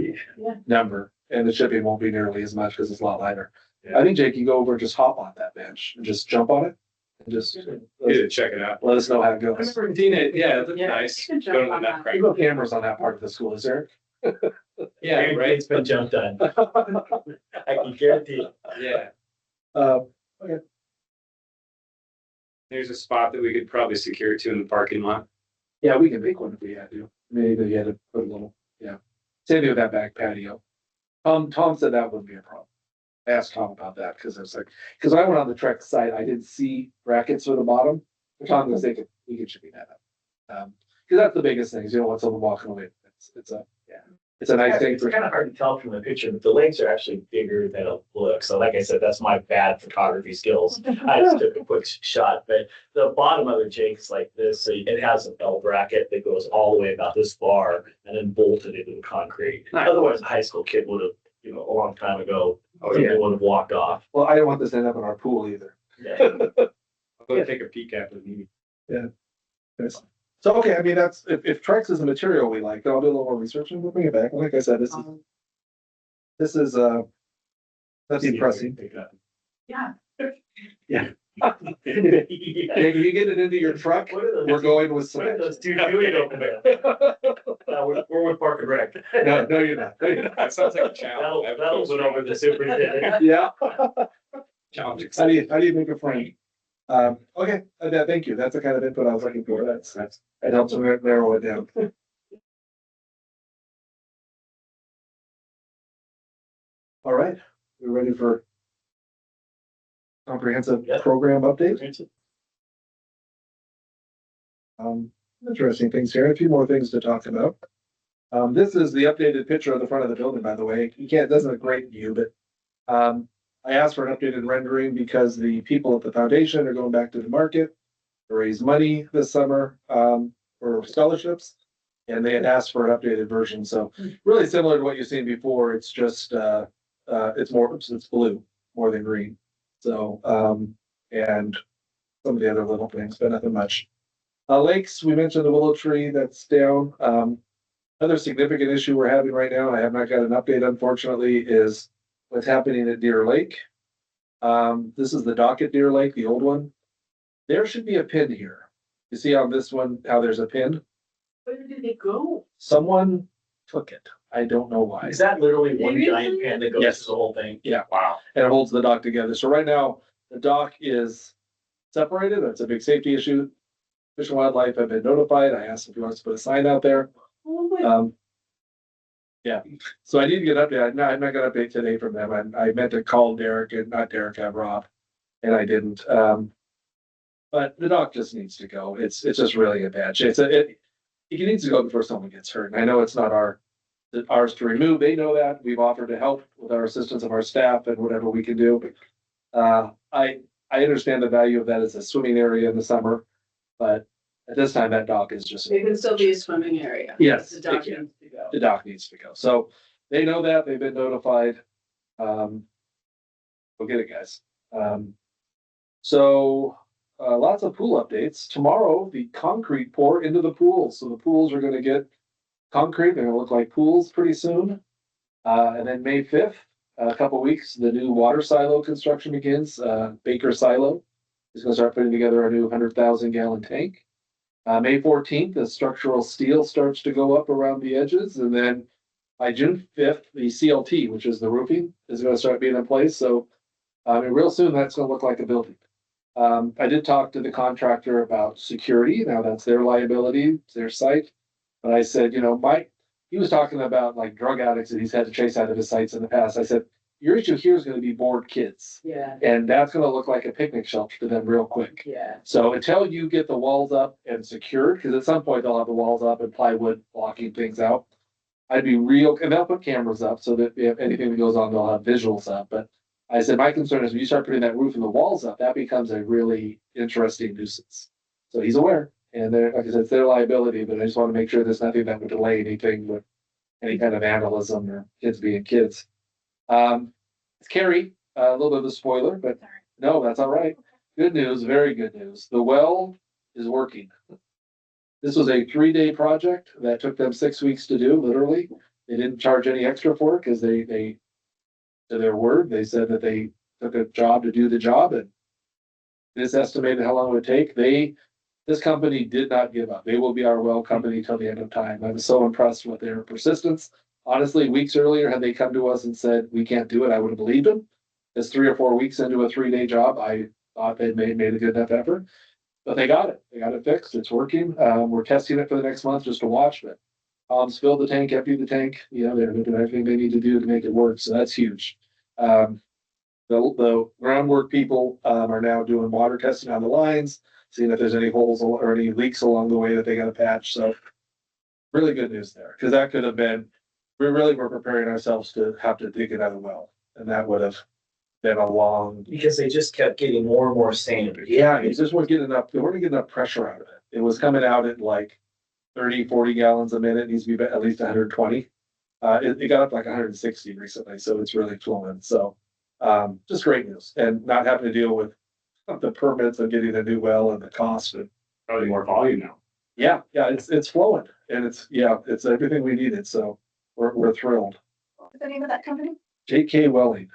number, and the shipping won't be nearly as much because it's a lot lighter. Yeah. I think Jake, you go over, and just hop on that bench and just jump on it and just Check it out. let us know how it I goes. remember seeing it. Yeah, it looked Yeah, nice. you can Go jump to the on nut that. crack. You go cameras on that part of the school, is there? Yeah, right. It's been jumped on. I can guarantee. Yeah. Okay. There's a spot that we could probably secure to in the parking lot. Yeah, we can make one if we had to. Maybe you had to put a little, yeah. Same thing with that back patio. Tom said that wouldn't be a problem. I asked Tom about that because because when I went on the Trek site, I didn't see brackets for the bottom. Tom was thinking we could shipping that up. Because that's the biggest thing is you don't want someone walking away. It's a nice thing It's for. kind of hard to tell from the picture, but the legs are actually bigger than it looks. So like I said, that's my bad photography skills. I just took a quick shot, but the bottom of the Jake's like this. So it has an L bracket that goes all the way about this far and then bolted into the concrete. Nice. Otherwise, a high school kid would have, a long time ago, yeah. would have walked off. Well, I don't want this to end up in our pool either. Yeah. I'll go take a peek after the meeting. So, okay, I mean, that's, if Trex is a material we like, then I'll do a little more research and we'll bring it back. Like I said, that's impressive. Yeah. Yeah. If you get it into your truck, What are we're those, going with what are cement. those two doing over there? We're with Park and Rec. No, you're not. No, you're not. That sounds like a challenge. That'll win over the superintendent. Yeah. Challenge. How do you make a friend? Okay, thank you. That's the kind of input I was looking for. That helps me narrow it down. All right, we're ready for comprehensive Yep. program update. Interesting things here, a few more things to talk about. This is the updated picture of the front of the building, by the way. You can't, it doesn't have a great view, but I asked for an updated rendering because the people at the foundation are going back to the market to raise money this summer for scholarships. And they had asked for an updated version. So really similar to what you've seen before. It's just it's blue more than green. So and some of the other little things, but nothing much. Lakes, we mentioned the willow tree that's down. Another significant issue we're having right now, I have not got an update unfortunately, is what's happening at Deer Lake. This is the dock at Deer Lake, the old one. There should be a pin here. You see on this one how there's a pin? Where did it go? Someone took it. I don't know why. Is that literally one Seriously? giant pin that goes Yes. to the whole thing? Yeah. Wow. And it holds the dock together. So right now, the dock is separated. That's a big safety issue. Fish and Wildlife have been notified. I asked if he wants to put a sign out there. Oh my, Yeah, so I need to get an update. I'm not gonna update today from them. I meant to call Derek and not Derek, Rob, and I didn't. But the dock just needs to go. It's just really in bad shape. It needs to go before someone gets hurt. And I know it's not ours to remove. They know that. We've offered to help with our assistance of our staff and whatever we can do. I understand the value of that as a swimming area in the summer, but at this time, that dock is just. it can still be a swimming area. Yes, The dock it can. needs to go. The dock needs to go. So they know that, they've been notified. Go get it, guys. Lots of pool updates. Tomorrow, the concrete pour into the pools. So the pools are gonna get concrete. They're gonna look like pools pretty soon. And then May 5th, a couple weeks, the new water silo construction begins. Baker Silo is gonna start putting together a new 100,000 gallon tank. May 14th, the structural steel starts to go up around the edges, and then by June 5th, the CLT, which is the roofing, is gonna start being in place, so real soon, that's gonna look like a building. I did talk to the contractor about security, now that's their liability, it's their site, but I said, he was talking about like drug addicts that he's had to chase out of his sites in the past. I said, your issue here is gonna be bored kids, Yeah, and that's gonna look like a picnic shelter to them real quick. yeah. So until you get the walls up and secured, because at some point they'll have the walls up and plywood blocking things out. I'd be real, and they'll put cameras up so that if anything that goes on, they'll have visuals up. But I said, my concern is when you start putting that roof and the walls up, that becomes a really interesting nuisance. So he's aware, and like I said, it's their liability, but I just want to make sure there's nothing that would delay anything with any kind of vandalism or kids being kids. It's Carrie, a little bit of a spoiler, but no, that's all right. Good news, very good news. The well is working. This was a 3-day project that took them 6 weeks to do, literally. They didn't charge any extra for it because they, to their word, they said that they took a job to do the job, and this estimated how long it would take. This company did not give up. They will be our well company till the end of time. I was so impressed with their persistence. Honestly, weeks earlier, had they come to us and said, we can't do it, I would have believed them. It's 3 or 4 weeks into a 3-day job. I thought they'd made a good enough effort. But they got it fixed. It's working. We're testing it for the next month just to watch, but fill the tank, empty the tank. They're doing everything they need to do to make it work. So that's huge. The groundwork people are now doing water testing on the lines, seeing if there's any holes or any leaks along the way that they got to patch. So really good news there, because that could have been, we really were preparing ourselves to have to dig another well, and that would have been a long. Because they just kept getting more and more sand. Yeah, it just weren't getting enough, they weren't getting enough pressure out of it. It was coming out at like 30, 40 gallons a minute. It needs to be at least 120. It got up like 160 recently, so it's really flowing. So just great news, and not having to deal with the permits of getting a new well and the cost. And Probably more volume now. yeah, it's flowing, and it's everything we needed. So we're thrilled. What's the name of that company? JK Welling,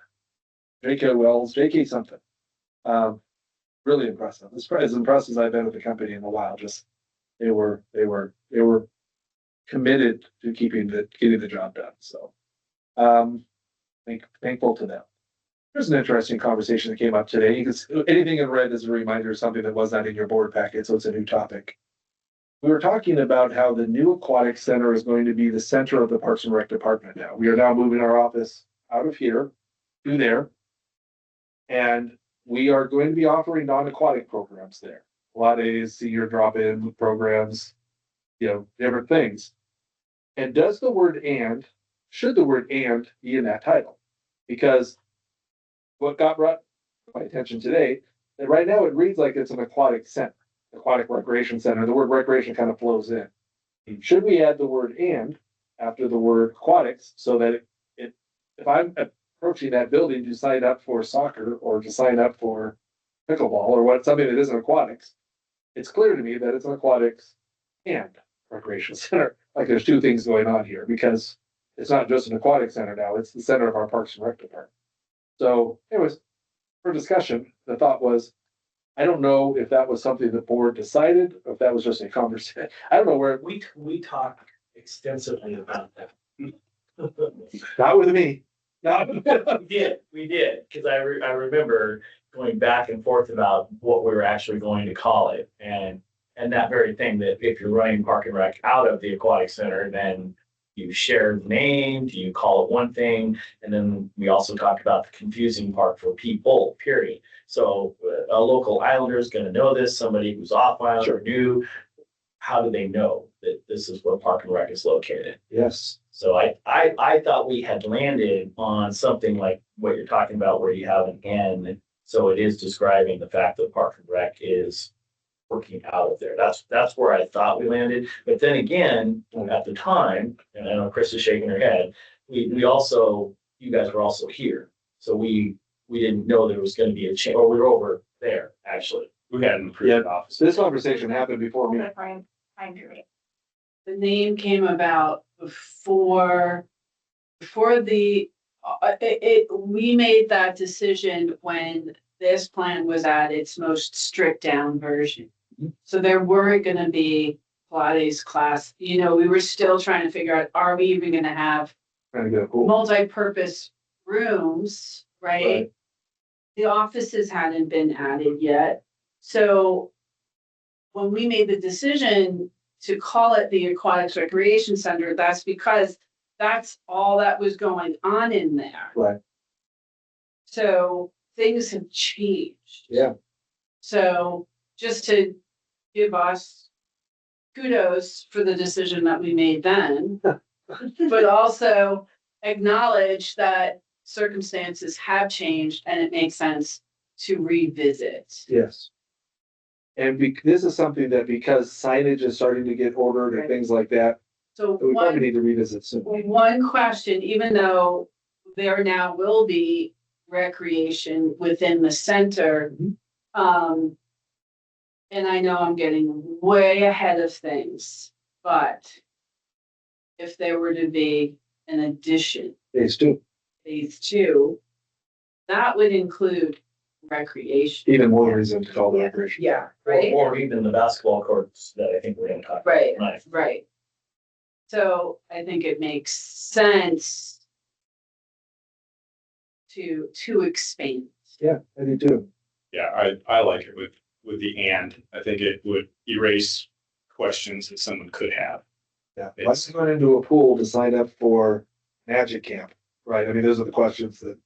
JK Wells, JK something. really impressive. As impressed as I've been with the company in a while, just, they were committed to getting the job done, so. Thankful to them. There's an interesting conversation that came up today, because anything in red is a reminder of something that was not in your board packet, so it's a new topic. We were talking about how the new aquatic center is going to be the center of the Parks and Rec department now. We are now moving our office out of here to there. And we are going to be offering non-aquatic programs there. Pilates, senior drop-in programs, different things. And should the word "and" be in that title? Because what got brought to my attention today, that right now it reads like it's an aquatic center, aquatic recreation center. The word recreation kind of flows in. Should we add the word "and" after the word aquatics, so that if I'm approaching that building to sign up for soccer or to sign up for pickleball or something that isn't aquatics, it's clear to me that it's an aquatics and recreation center. Like there's two things going on here, because it's not just an aquatic center now, it's the center of our Parks and Rec department. So anyways, for discussion, the thought was, I don't know if that was something the board decided, or if that was just a conversation. I don't know where, We talked extensively about that. not with me. Not We did, because I remember going back and forth about what we were actually going to call it, and that very thing, that if you're running Park and Rec out of the aquatic center, then you share the name, do you call it one thing? And then we also talked about the confusing part for people, period. So a local islander is gonna know this, somebody who's off island or new, how do they know that this is where Park and Rec is located? Yes. So I thought we had landed on something like what you're talking about, where you have an "and," so it is describing the fact that Park and Rec is working out of there. That's where I thought we landed. But then again, at the time, and I know Chris is shaking her head, we also, you guys were also here. So we didn't know there was gonna be a change, or we were over there, actually. We had an improved office. So this conversation happened before me. Time period. The name came about before we made that decision when this plan was at its most stripped down version. So there weren't gonna be Pilates class, we were still trying to figure out, are we even gonna have Trying to get a pool. multi-purpose rooms, right? Right. The offices hadn't been added yet, so when we made the decision to call it the Aquatics Recreation Center, that's because that's all that was going on in there. Right. So things have changed. Yeah. So just to give us kudos for the decision that we made then, but also acknowledge that circumstances have changed and it makes sense to revisit. Yes. And this is something that, because signage is starting to get ordered and Right. things like that, So we probably one need to revisit soon. One question, even though there now will be recreation within the center, and I know I'm getting way ahead of things, but if there were to be an addition, Phase two, phase two, that would include recreation. even more reason to call the recreation. Yeah, right, Or even the basketball courts that I think we're gonna talk about right, tonight. right. So I think it makes sense to expand. Yeah, I do too. Yeah, I like it with the "and." I think it would erase questions that someone could have. Yeah. Let's go into a pool to sign up for Magic Camp, right? I mean, those are the questions that,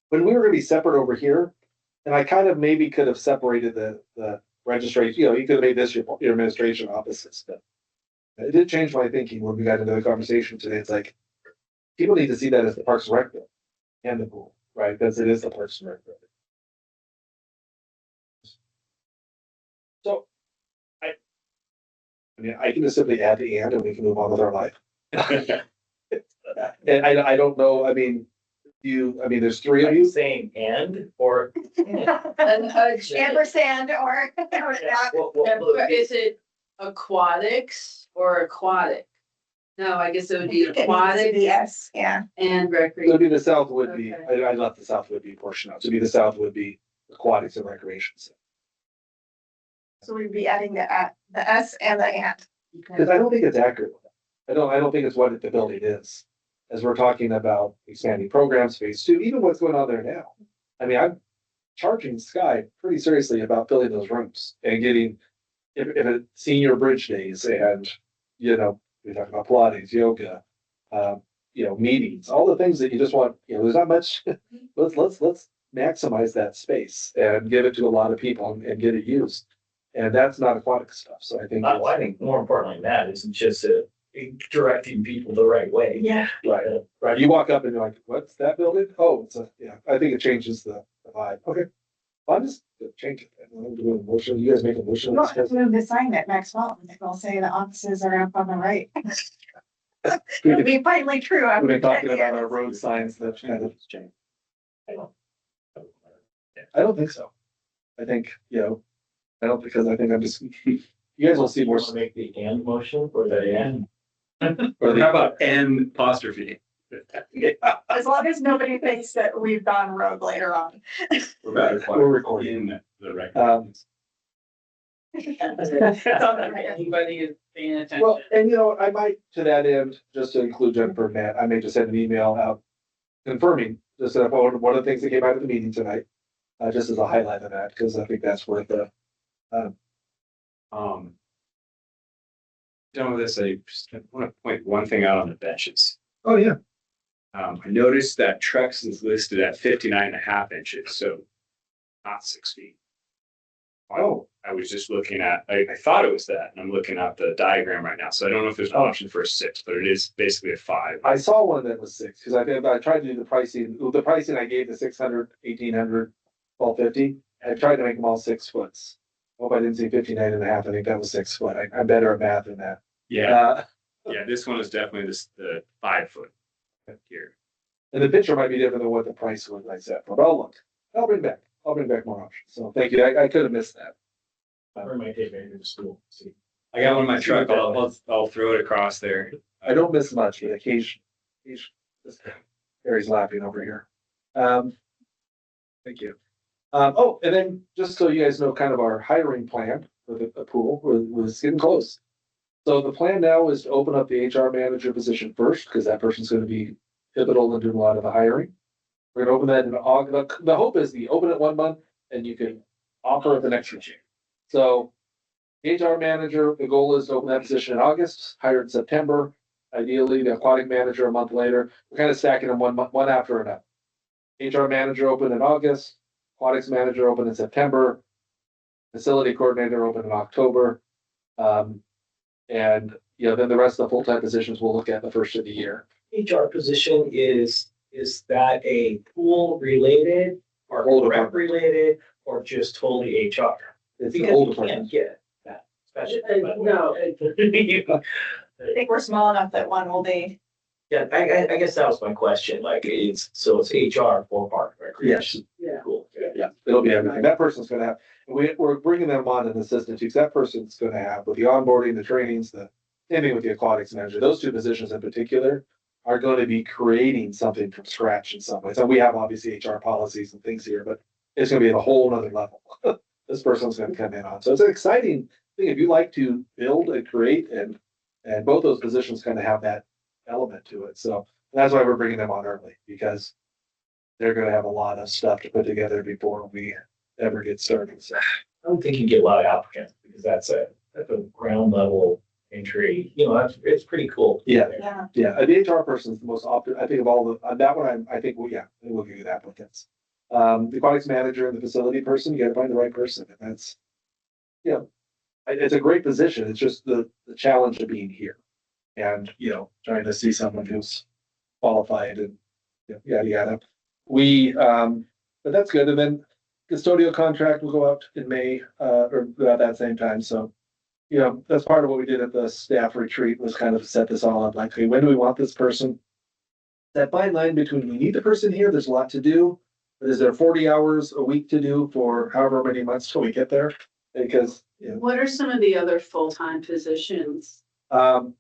when we were gonna be separate over here, and I kind of maybe could have separated the registration, you could have made this your administration offices, but it did change my thinking when we got into the conversation today. It's like, people need to see that as the Parks and Rec building and the pool, right? Because it is the Parks and Rec building. So, I mean, I can just simply add the "and" we can move on with our life. And I don't know, I mean, there's three of Are you you. saying "and" or? Ampersand or. Is it aquatics or aquatic? No, I guess it would be aquatic Yes, yeah. and So recreation. it'd be the South would be, Okay. I left the South would be portion out, so it'd be the South would be aquatics and recreation center. So we'd be adding the S and the and. Because I don't think it's accurate. I don't think it's what the building is. As we're talking about expanding programs, phase two, even what's going on there now. I mean, I'm charging Sky pretty seriously about filling those rooms and getting, if it senior bridge days and, you know, we talk about Pilates, yoga, meetings, all the things that you just want, there's not much. Let's maximize that space and give it to a lot of people and get it used. And that's not aquatic stuff. So I think. I think more importantly than that isn't just directing people the right way. Yeah. Right. You walk up and you're like, what's that building? Oh, I think it changes the vibe. Okay. Well, I'm just gonna change it. I'm doing a motion. You guys make a motion. We'll have to move the sign at Maxwell, and it'll say the offices are up on the right. It'll be finally true. We've been talking about our road signs that kind of change. I don't think so. I think, I don't, because I think I'm just, you guys will see You more. want to make the and motion or the and? Or how about N apostrophe? As long as nobody thinks that we've gone rogue later on. We're recording. In the record. Anybody is paying attention? Well, and I might, to that end, just to include Jennifer and Matt, I may just send an email out confirming, just one of the things that came out of the meeting tonight, just as a highlight of that, because I think that's worth the. Done with this, I just want to point one thing out on the benches. Oh, yeah. I noticed that Trex is listed at 59.5 inches, so not 6 feet. Oh. I was just looking at, I thought it was that, and I'm looking at the diagram right now, so I don't know if there's an option for a 6, but it is basically a 5. I saw one that was 6, because I tried to do the pricing I gave the 600, 1800, 1250. I tried to make them all 6 foot. Hope I didn't see 59.5. I think that was 6 foot. I'm better at math than that. Yeah, this one is definitely the 5 foot here. And the picture might be different than what the price was I said, but I'll look. I'll bring back more options. So thank you. I could have missed that. Or might take maybe to school. See. I got one in my truck. I'll throw it across there. I don't miss much, but occasionally. Harry's laughing over here. Thank you. And then just so you guys know, kind of our hiring plan for the pool was getting close. So the plan now is to open up the HR manager position first, because that person's going to be pivotal in doing a lot of the hiring. We're going to open that in August. The hope is you open it 1 month and you can offer it the next year. So HR manager, the goal is to open that position in August, hire in September. Ideally, the aquatic manager a month later. We're kind of stacking them one after another. HR manager open in August, aquatics manager open in September, facility coordinator open in October. And then the rest of the full-time positions we'll look at the first of the year. HR position is that a pool related or rep related or just totally HR? It's the Because whole you can't department. get that special. No. I think we're small enough that one will be. Yeah, I guess that was my question, like it's HR for park recreation. Yeah. Cool. Yeah, it'll be everything. That person's gonna have, we're bringing them on an assistant too, 'cause that person's gonna have with the onboarding, the trainings, ending with the aquatics manager, those two positions in particular are going to be creating something from scratch in some ways. And we have obviously HR policies and things here, but it's gonna be at a whole nother level. This person's gonna come in on. So it's an exciting thing. If you like to build and create and both those positions kind of have that element to it. So that's why we're bringing them on early, because they're gonna have a lot of stuff to put together before we ever get started. So I don't think you get a lot of applicants because that's a ground level entry, it's pretty cool. Yeah. yeah, the HR person is the most often, I think of all the, on that one, I think, we'll give you the applicants. The aquatics manager and the facility person, you gotta find the right person, and that's, it's a great position. It's just the challenge of being here. And, trying to see someone who's qualified and yada, yada. But that's good. And then custodial contract will go out in May, or about that same time. So, that's part of what we did at the staff retreat was kind of set this all up. Like, hey, when do we want this person? That fine line between we need the person here, there's a lot to do, but is there 40 hours a week to do for however many months till we get there? Because, What are some of the other full-time positions? At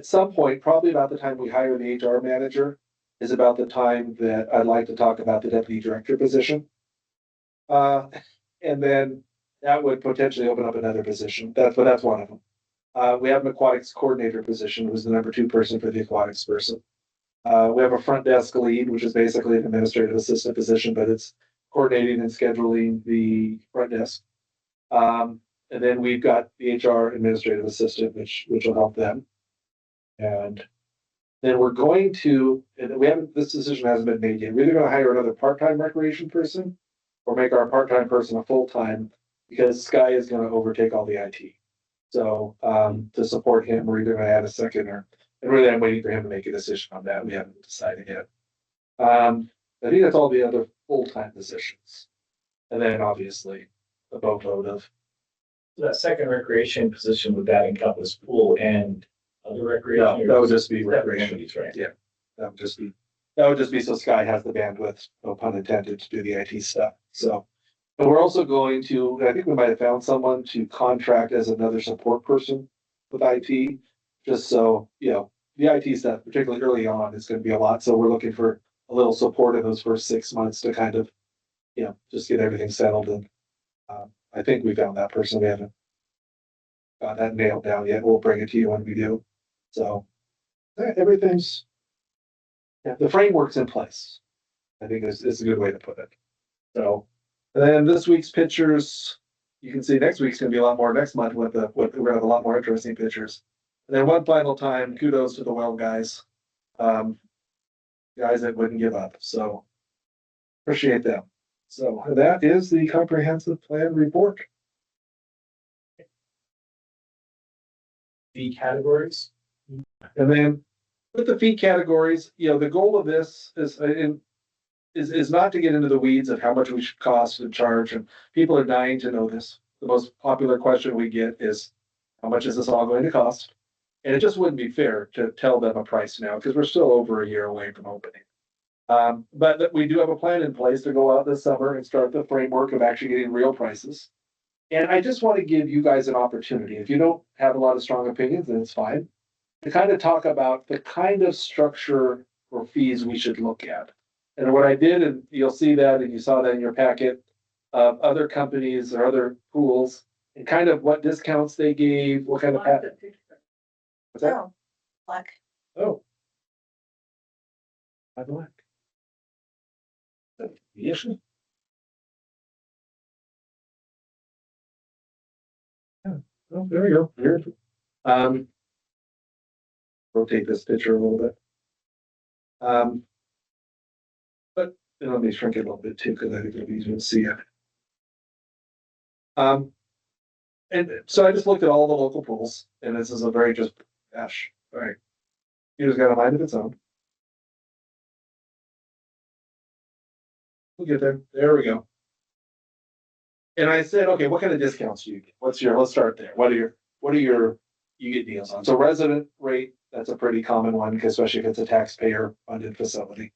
some point, probably about the time we hire the HR manager, is about the time that I'd like to talk about the deputy director position. And then that would potentially open up another position. That's one of them. We have an aquatics coordinator position, who's the number 2 person for the aquatics person. We have a front desk lead, which is basically an administrative assistant position, but it's coordinating and scheduling the front desk. And then we've got the HR administrative assistant, which will help them. And then we're going to, and we haven't, this decision hasn't been made yet. We're either going to hire another part-time recreation person or make our part-time person a full-time, because Sky is going to overtake all the IT. So to support him, we're either going to add a second and really I'm waiting for him to make a decision on that. We haven't decided yet. I think that's all the other full-time positions. And then obviously the boatload of. That second recreation position, would that encompass pool and other recreation? No, that would just be recreation, recreation. right? Yeah, that would just be so Sky has the bandwidth, no pun intended, to do the IT stuff. So, and we're also going to, I think we might have found someone to contract as another support person with IT, just so, the IT stuff, particularly early on, is going to be a lot. So we're looking for a little support in those first 6 months to kind of, just get everything settled. And I think we found that person. We haven't got that nailed down yet. We'll bring it to you when we do. So everything's, the framework's in place. I think is a good way to put it. So, and then this week's pictures, you can see next week's gonna be a lot more next month with we're gonna have a lot more interesting pictures. And then one final time, kudos to the well guys. Guys that wouldn't give up. So appreciate them. So that is the comprehensive plan report. The categories. And then with the fee categories, the goal of this is not to get into the weeds of how much we should cost and charge. And people are dying to know this. The most popular question we get is, how much is this all going to cost? And it just wouldn't be fair to tell them a price now, because we're still over a year away from opening. But we do have a plan in place to go out this summer and start the framework of actually getting real prices. And I just want to give you guys an opportunity. If you don't have a lot of strong opinions, then it's fine, to kind of talk about the kind of structure or fees we should look at. And what I did, and you'll see that, and you saw that in your packet, of other companies or other pools, and kind of what discounts they gave, what kind of. What's that? Oh, luck. Oh. I black. Yes. Yeah. Oh, there we go. Here. Rotate this picture a little bit. But let me shrink it a little bit too, because I think it'll be easier to see it. And so I just looked at all the local pools, and this is a very just, gosh, all right. You just got a mind of its own. We'll get there. There we go. And I said, okay, what kind of discounts do you get? Let's start there. What are your, you get deals on? So resident rate, that's a pretty common one, especially if it's a taxpayer funded facility.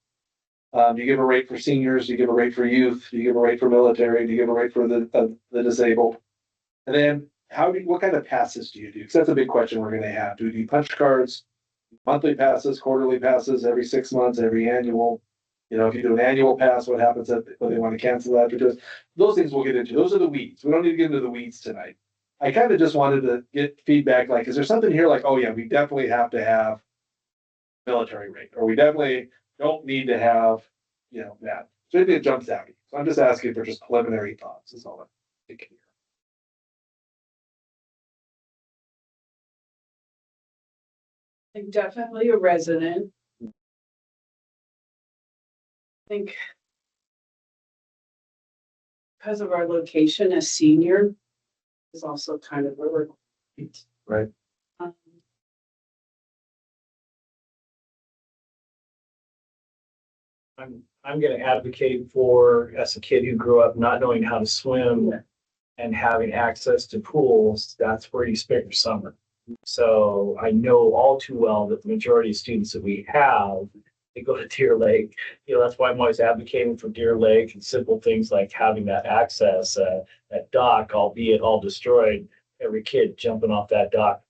You give a rate for seniors, you give a rate for youth, you give a rate for military, you give a rate for the disabled. And then what kind of passes do you do? Because that's a big question we're gonna have. Do you do punch cards, monthly passes, quarterly passes, every 6 months, every annual? If you do an annual pass, what happens if they want to cancel that? Because those things we'll get into. Those are the weeds. We don't need to get into the weeds tonight. I kind of just wanted to get feedback, like, is there something here like, oh yeah, we definitely have to have military rate, or we definitely don't need to have, that. So anything that jumps out. So I'm just asking for just preliminary thoughts is all I'm thinking here. I think definitely a resident. I think because of our location as senior is also kind of where we're. Right. I'm gonna advocate for, as a kid who grew up not knowing how to swim and having access to pools, that's where you spend your summer. So I know all too well that the majority of students that we have, they go to Deer Lake. That's why I'm always advocating for Deer Lake and simple things like having that access, that dock, albeit all destroyed. Every kid jumping off that dock,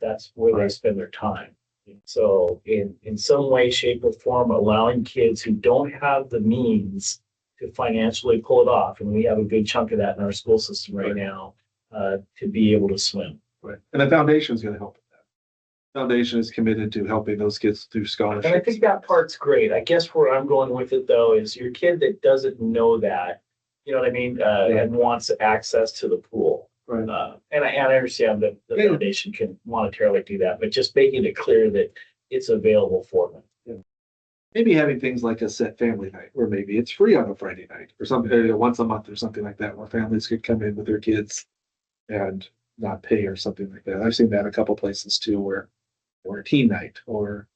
that's where they spend their time. So in some way, shape, or form, allowing kids who don't have the means to to financially pull it off. And we have a good chunk of that in our school system right now, to be able to swim. Right. And the foundation is gonna help with that. Foundation is committed to helping those kids through scholarships. And I think that part's great. I guess where I'm going with it though is your kid that doesn't know that, you know what I mean, and wants access to the pool. Right. And I understand that the Yeah. foundation can monetarily do that, but just making it clear that it's available for them. Maybe having things like a set family night, or maybe it's free on a Friday night, or something, or once a month or something like that, where families could come in with their kids and not pay or something like that. I've seen that a couple places too, where, or a teen night, or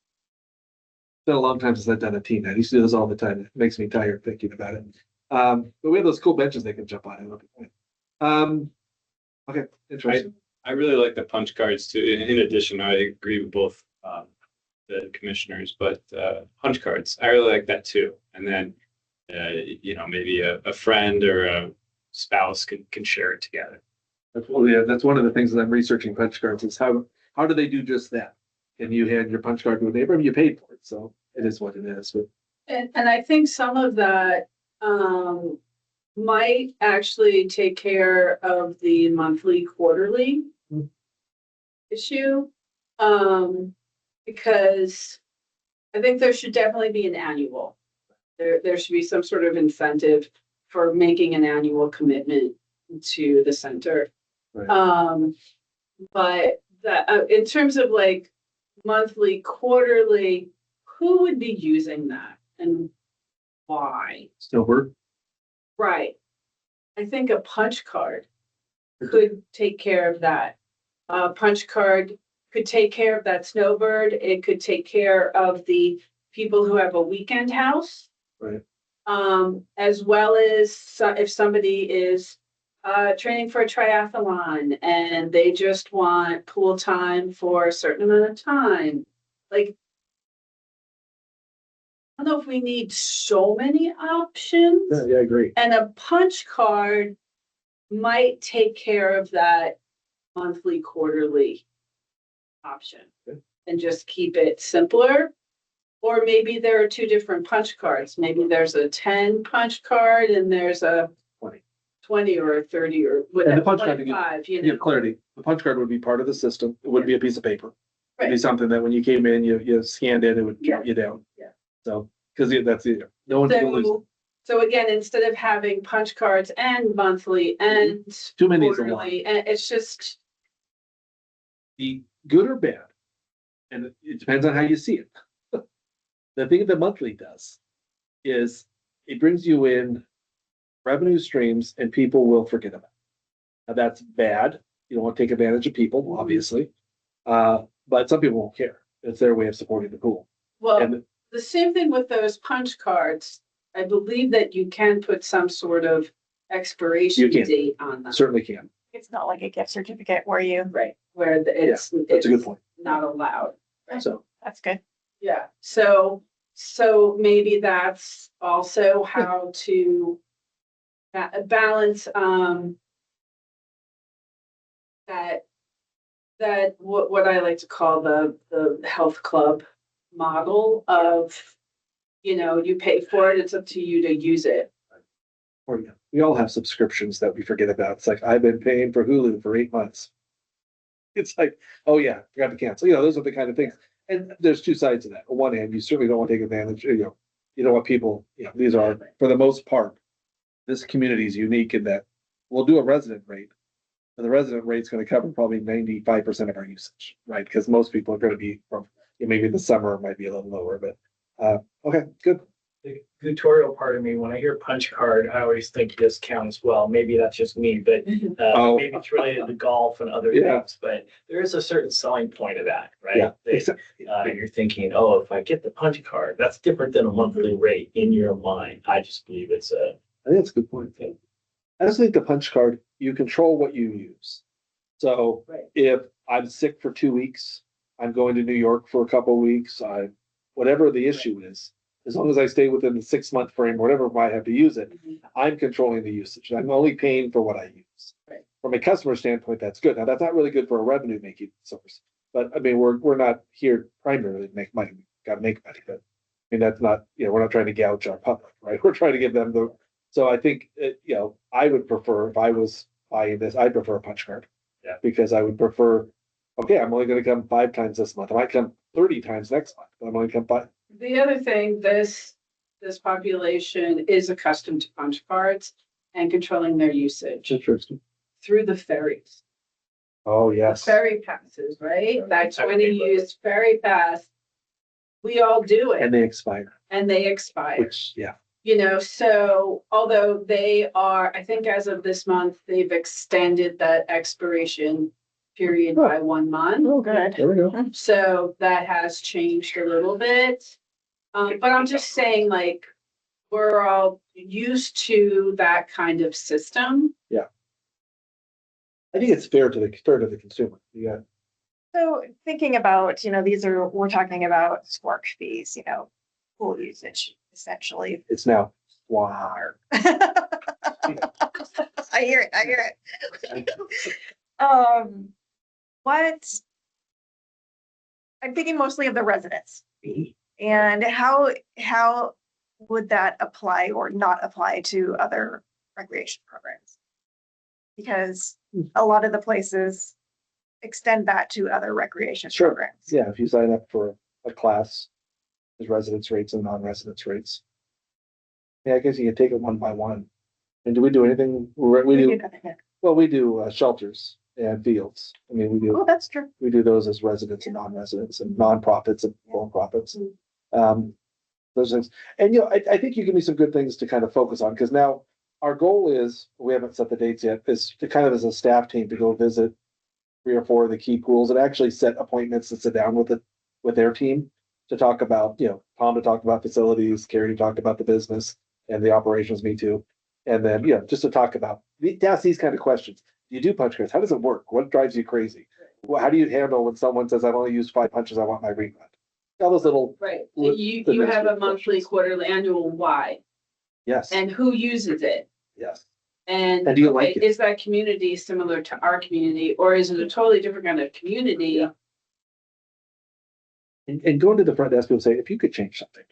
it's been a long time since I've done a teen night. I used to do this all the time. It makes me tired thinking about it. But we have those cool benches they can jump on. It'll be fun. Okay, interesting. I really like the punch cards too. In addition, I agree with both the commissioners, but punch cards, I really like that too. And then you know, maybe a friend or a spouse can share it together. That's one of the things that I'm researching punch cards is how do they do just that? Can you hand your punch card to a neighbor? I mean, you paid for it, so it is what it is. But And I think some of that, might actually take care of the monthly, quarterly issue. Because I think there should definitely be an annual. There should be some sort of incentive for making an annual commitment to the center. Right. But that, in terms of like monthly, quarterly, who would be using that and why? Snowbird, Right. I think a punch card could take care of that. A punch card could take care of that snowbird. It could take care of the people who have a weekend house. right? As well as if somebody is training for a triathlon and they just want pool time for a certain amount of time. Like, I don't know if we need so many options. Yeah, I agree. And a punch card might take care of that monthly, quarterly option. Okay. And just keep it simpler. Or maybe there are two different punch cards. Maybe there's a 10 punch card and there's a 20 or a 30 or And the whatever, punch card, 25, you You know. have clarity. The punch card would be part of the system. It wouldn't be a piece of paper. It'd be Right. something that when you came in, you scanned it, it would Yeah. count you down. Yeah. So, because that's it. No one's gonna lose. So again, instead of having punch cards and monthly and Too many is a lot. quarterly, and it's just, Be good or bad. And it depends on how you see it. The thing that monthly does is it brings you in revenue streams and people will forget about it. Now that's bad. You don't want to take advantage of people, obviously. But some people won't care. It's their way of supporting the pool. well, And the same thing with those punch cards. I believe that you can put some sort of expiration You can. date on them. certainly can. It's not like a gift certificate where you, Right, where That's a good it's point. not allowed. So, that's good. Yeah, so maybe that's also how to balance, that what I like to call the health club model of, you know, you pay for it, it's up to you to use it. or yeah, we all have subscriptions that we forget about. It's like, I've been paying for Hulu for 8 months. It's like, oh yeah, forgot to cancel. You know, those are the kind of things. And there's two sides to that. On one hand, you certainly don't want to take advantage, you know what people, these are, for the most part, this community is unique in that we'll do a resident rate. And the resident rate's gonna cover probably 95% of our usage, right? Because most people are gonna be from, maybe in the summer it might be a little lower, but, okay, good. The tutorial part of me, when I hear punch card, I always think discount as well. Maybe that's just me, but Oh. maybe it's related to golf and other Yeah. things, but there is a certain selling point of that, right? Yeah, That, exactly. you're thinking, oh, if I get the punch card, that's different than a monthly rate in your mind. I just believe it's a I think that's a good point. I just think the punch card, you control what you use. So Right. if I'm sick for 2 weeks, I'm going to New York for a couple of weeks, whatever the issue is, as long as I stay within the 6-month frame, whatever I have to use it, I'm controlling the usage. I'm only paying for what I use. Right. From a customer standpoint, that's good. Now, that's not really good for a revenue making source. But I mean, we're not here primarily to make money. We gotta make money, but I mean, that's not, we're not trying to gouge our public, right? We're trying to give them So I think, I would prefer, if I was buying this, I'd prefer a punch card. Yeah. Because I would prefer, okay, I'm only gonna come 5 times this month. I might come 30 times next month, but I'm only come 5. The other thing, this population is accustomed to punch cards and controlling their usage Interesting. through the ferries. Oh, The yes. ferry passes, right? That 20 use ferry pass. We all do And it they expire, and they expire. which, yeah, So although they are, I think as of this month, they've extended that expiration period by 1 month. Oh, good. there we go. So that has changed a little bit. But I'm just saying, like, we're all used to that kind of system. I think it's fair to the consumer. You got, So thinking about, we're talking about SWPRD fees, pool usage, essentially. it's now, wow. I hear it. What? I'm thinking mostly of the residents fee and how would that apply or not apply to other recreation programs? Because a lot of the places extend that to other recreation Sure. programs. Yeah, if you sign up for a class, there's residence rates and non-residence rates. Yeah, I guess you can take it one by one. And do we do anything? We do, nothing there. well, we do shelters and fields. I mean, Oh, that's true. we do those as residents and non-residents and nonprofits and for-profits. Those things. And, I think you give me some good things to kind of focus on, because now our goal is, we haven't set the dates yet, is to kind of as a staff team to go visit 3 or 4 of the key pools and actually set appointments to sit down with their team to talk about, Tom to talk about facilities, Carrie to talk about the business and the operations, me too. And then, just to talk about, to ask these kind of questions. Do you do punch cards? How does it work? What drives you crazy? How do you handle when someone says, I've only used 5 punches, I want my refund? All those little, Right. With You the have a next monthly, questions. quarterly, annual, why, yes, and who uses it? yes. And And do you like it? is that community similar to our community, or is it a totally different kind of community? Yeah. And going to the front desk, people say, if you could change something,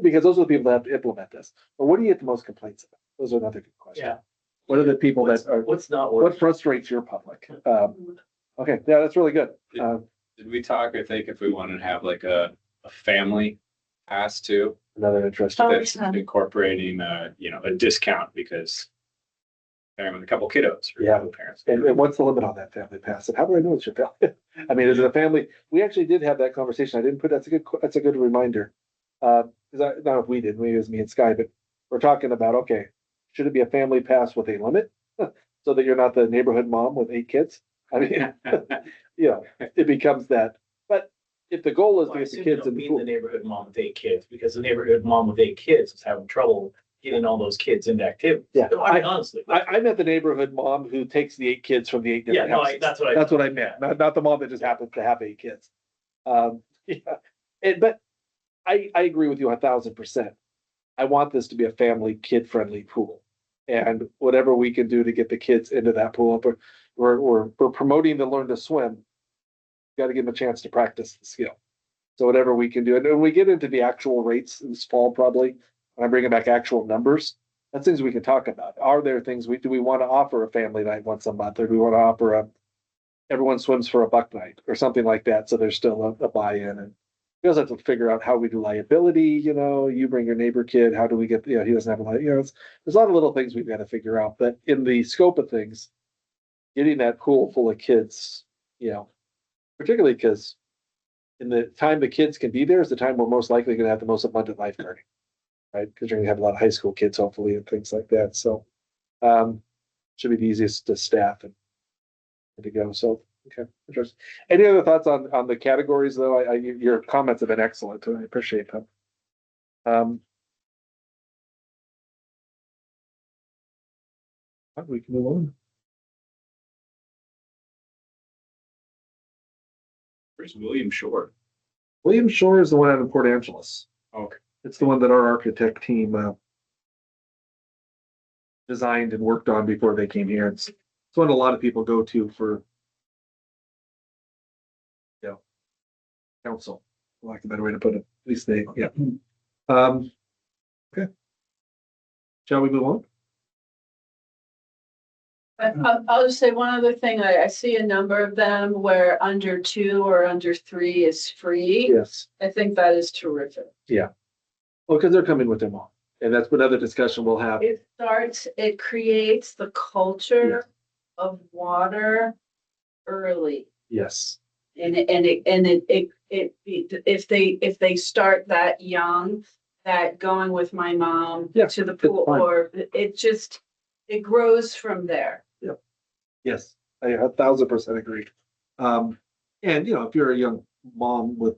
because those are the people that have to implement this. Or what do you get the most complaints about? Those are another good question. Yeah. What are the people that are, What's not what working? frustrates your public? Okay, yeah, that's really good. Did we talk, I think, if we wanted to have like a family pass too? Another interesting. Oh, That's yeah. incorporating, a discount because they're with a couple kiddos. or Yeah. couple Parents. And what's the limit on that family pass? And how do I know it's your family? I mean, is it a family? We actually did have that conversation. I didn't put, that's a good reminder. Because I don't know if we did, maybe it was me and Sky, but we're talking about, okay, should it be a family pass with a limit? So that you're not the neighborhood mom with 8 kids? I mean, it becomes that. But if the goal is Well, to I get the assume you kids don't in the mean pool. the neighborhood mom with 8 kids, because the neighborhood mom with 8 kids is having trouble getting all those kids into activity. Yeah. I mean, honestly. I met the neighborhood mom who takes the 8 kids from the 8 Yeah, different no, houses. that's what I. meant, not the mom that just happens to have 8 kids. Yeah. But I agree with you 1,000%. I want this to be a family, kid-friendly pool. And whatever we can do to get the kids into that pool, we're promoting to learn to swim. Got to give them a chance to practice the skill. So whatever we can do, and when we get into the actual rates this fall, probably, when I bring back actual numbers, that's things we can talk about. Are there things do we want to offer a family night once a month, or do we want to offer everyone swims for a buck night or something like that? So there's still a buy-in, and we also have to figure out how we do liability. You bring your neighbor kid. How do we get, he doesn't have a liability. There's a lot of little things we've got to figure out. But in the scope of things, getting that pool full of kids, particularly because in the time the kids can be there is the time we're most likely going to have the most abundant lifeguarding, right? Because you're going to have a lot of high school kids, hopefully, and things like that. So, should be the easiest to staff and to go. So, okay, interesting. Any other thoughts on the categories, though? Your comments have been excellent, and I appreciate them. We can move on. Where's William Shore? William Shore is the one out of Port Angeles. Okay. It's the one that our architect team designed and worked on before they came here. It's one a lot of people go to for council, for lack of a better way to put it. At least they, yeah. Okay. Shall we move on? I'll just say one other thing. I see a number of them where under 2 or under 3 is free. Yes, I think that is terrific. well, because they're coming with their mom, and that's another discussion we'll have. It creates the culture of water early. Yes, If they start that young, that going with my mom Yeah, to the it's pool, fine. or it grows from there. yes, I 1,000% agree. And if you're a young mom with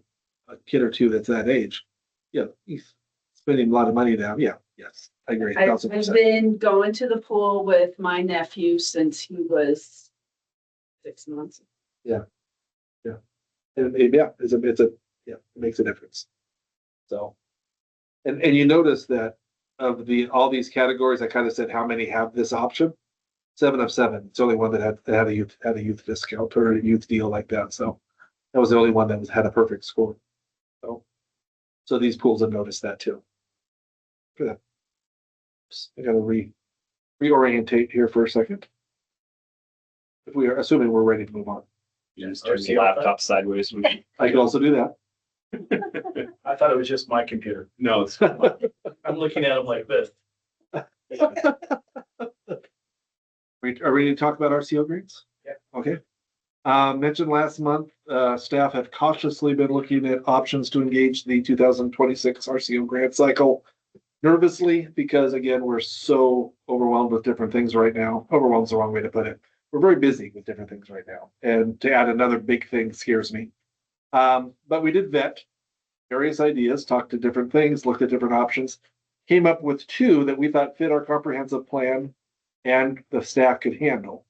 a kid or two that's that age, he's spending a lot of money now. Yeah, yes, I agree. I've 1,000%. been going to the pool with my nephew since he was 6 months. And it makes a difference. So, and you notice that of all these categories, I kind of said how many have this option. 7 of 7. It's the only one that had a youth discount or a youth deal like that. So that was the only one that had a perfect score. So these pools have noticed that too. For that, I gotta reorientate here for a second. If we are assuming we're ready to move on, Yes, Turn the laptop sideways. I can also do that. I thought it was just my computer. No, it's I'm looking at them like this. We are ready to talk about RCO grants? Yeah. Okay. Mentioned last month, staff have cautiously been looking at options to engage the 2026 RCO grant cycle nervously because again, we're so overwhelmed with different things right now. Overwhelmed is the wrong way to put it. We're very busy with different things right now. And to add another big thing scares me. But we did vet various ideas, talked to different things, looked at different options, came up with 2 that we thought fit our comprehensive plan and the staff could handle.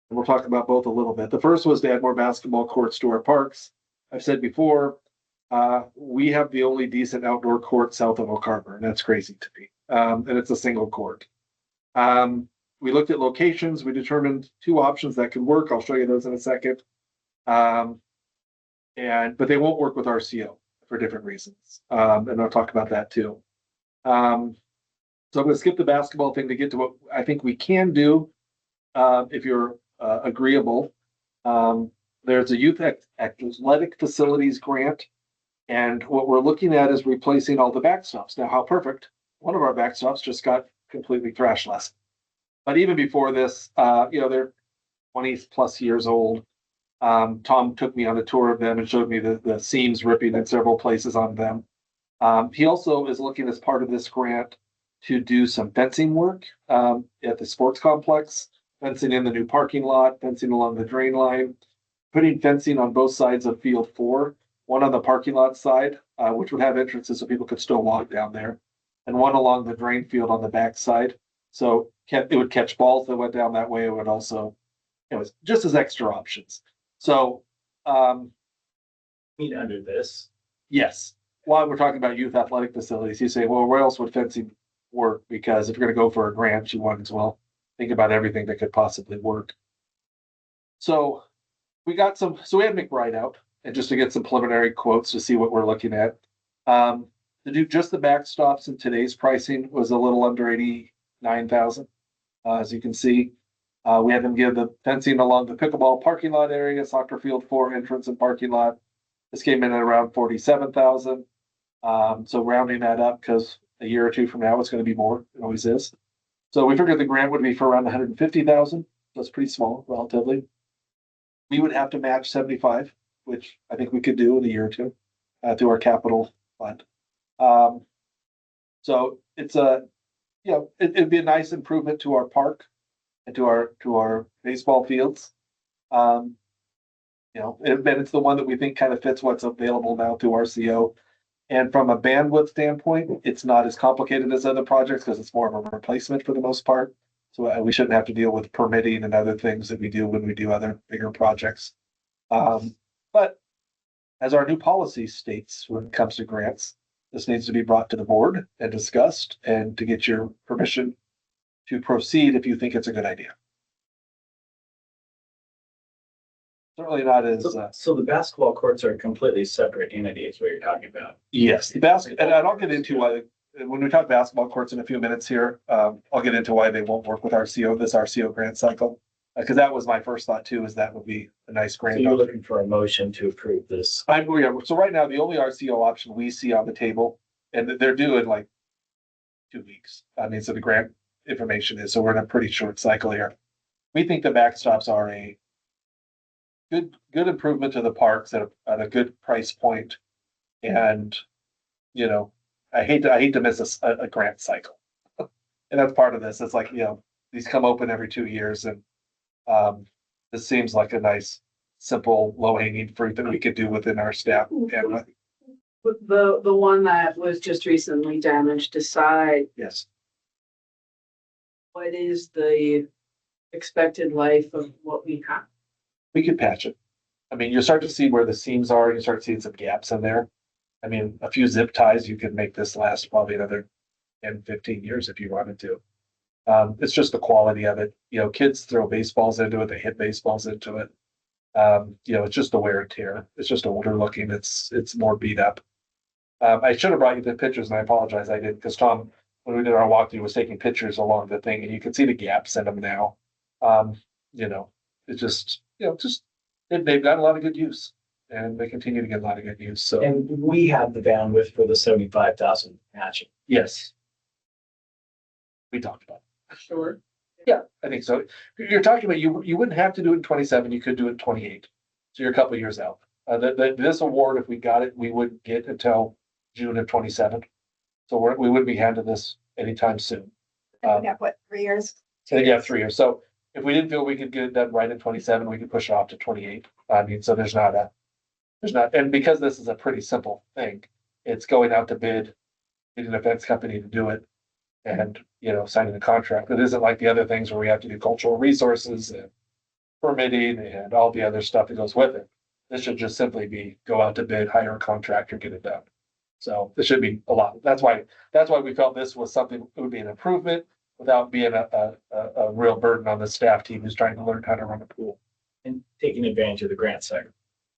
And we'll talk about both a little bit. The first was to add more basketball courts to our parks. I've said before, we have the only decent outdoor court south of Oak Harbor, and that's crazy to me. And it's a single court. We looked at locations. We determined 2 options that could work. I'll show you those in a second. But they won't work with RCO for different reasons. And I'll talk about that too. So I'm going to skip the basketball thing to get to what I think we can do if you're agreeable. There's a youth athletic facilities grant. And what we're looking at is replacing all the backstops. Now, how perfect. One of our backstops just got completely thrashed last. But even before this, they're 20 plus years old. Tom took me on a tour of them and showed me the seams ripping in several places on them. He also is looking as part of this grant to do some fencing work at the sports complex, fencing in the new parking lot, fencing along the drain line, putting fencing on both sides of field 4, one on the parking lot side, which would have entrances so people could still walk down there, and one along the drain field on the back side. So it would catch balls that went down that way. It would also, it was just as extra options. So, Under this. yes, while we're talking about youth athletic facilities, you say, well, where else would fencing work? Because if you're going to go for a grant, you want as well think about everything that could possibly work. So we had McBride out and just to get some preliminary quotes to see what we're looking at. To do just the backstops in today's pricing was a little under 89,000. As you can see, we had them give the fencing along the pickleball parking lot area, soccer field 4 entrance and parking lot. This came in at around 47,000. So rounding that up because a year or 2 from now, it's going to be more. It always is. So we figured the grant would be for around 150,000. That's pretty small, relatively. We would have to match 75, which I think we could do in a year or 2 through our capital fund. So it's it'd be a nice improvement to our park and to our baseball fields. It's the one that we think kind of fits what's available now through RCO. And from a bandwidth standpoint, it's not as complicated as other projects because it's more of a replacement for the most part. So we shouldn't have to deal with permitting and other things that we do when we do other bigger projects. But as our new policy states, when it comes to grants, this needs to be brought to the board and discussed and to get your permission to proceed if you think it's a good idea. Certainly not as, So the basketball courts are a completely separate entity is what you're talking about. yes, the basket, and I'll get into why, when we talk basketball courts in a few minutes here, I'll get into why they won't work with this RCO grant cycle. Because that was my first thought too, is that would be a nice So grant. you're looking for a motion to approve this. Yeah, so right now, the only RCO option we see on the table, and they're due in like 2 weeks. I mean, so the grant information is, so we're in a pretty short cycle here. We think the backstops are a good improvement to the parks at a good price point. And, you know, I hate to miss a grant cycle. And that's part of this. It's like, these come open every 2 years, and this seems like a nice, simple, low-hanging fruit that we could do within our staff. And The one that was just recently damaged, decide yes, what is the expected life of what we have. we could patch it. I mean, you start to see where the seams are, you start seeing some gaps in there. I mean, a few zip ties, you could make this last probably another 10, 15 years if you wanted to. It's just the quality of it. Kids throw baseballs into it, they hit baseballs into it. It's just the wear and tear. It's just older looking. It's more beat up. I should have brought you the pictures, and I apologize I didn't, because Tom, when we did our walkthrough, was taking pictures along the thing, and you can see the gaps in them now. It's just, they've got a lot of good use, and they continue to get a lot of good use. So And we have the bandwidth for the 75,000 matching. yes, we talked about it. Sure. Yeah, I think so. You're talking about you wouldn't have to do it in 27. You could do it in 28. So you're a couple of years out. This award, if we got it, we wouldn't get until June of 27. So we wouldn't be handed this anytime soon. We have what, 3 years? I think you have 3 years. So if we didn't feel we could get it done right in 27, we could push it off to 28. I mean, so there's not, and because this is a pretty simple thing, it's going out to bid, getting a fence company to do it, and signing the contract. It isn't like the other things where we have to do cultural resources and permitting and all the other stuff that goes with it. This should just simply be go out to bid, hire a contractor, get it done. So this should be a lot. That's why we felt this was something that would be an improvement without being a real burden on the staff team who's trying to learn how to run a pool. And taking advantage of the grant cycle.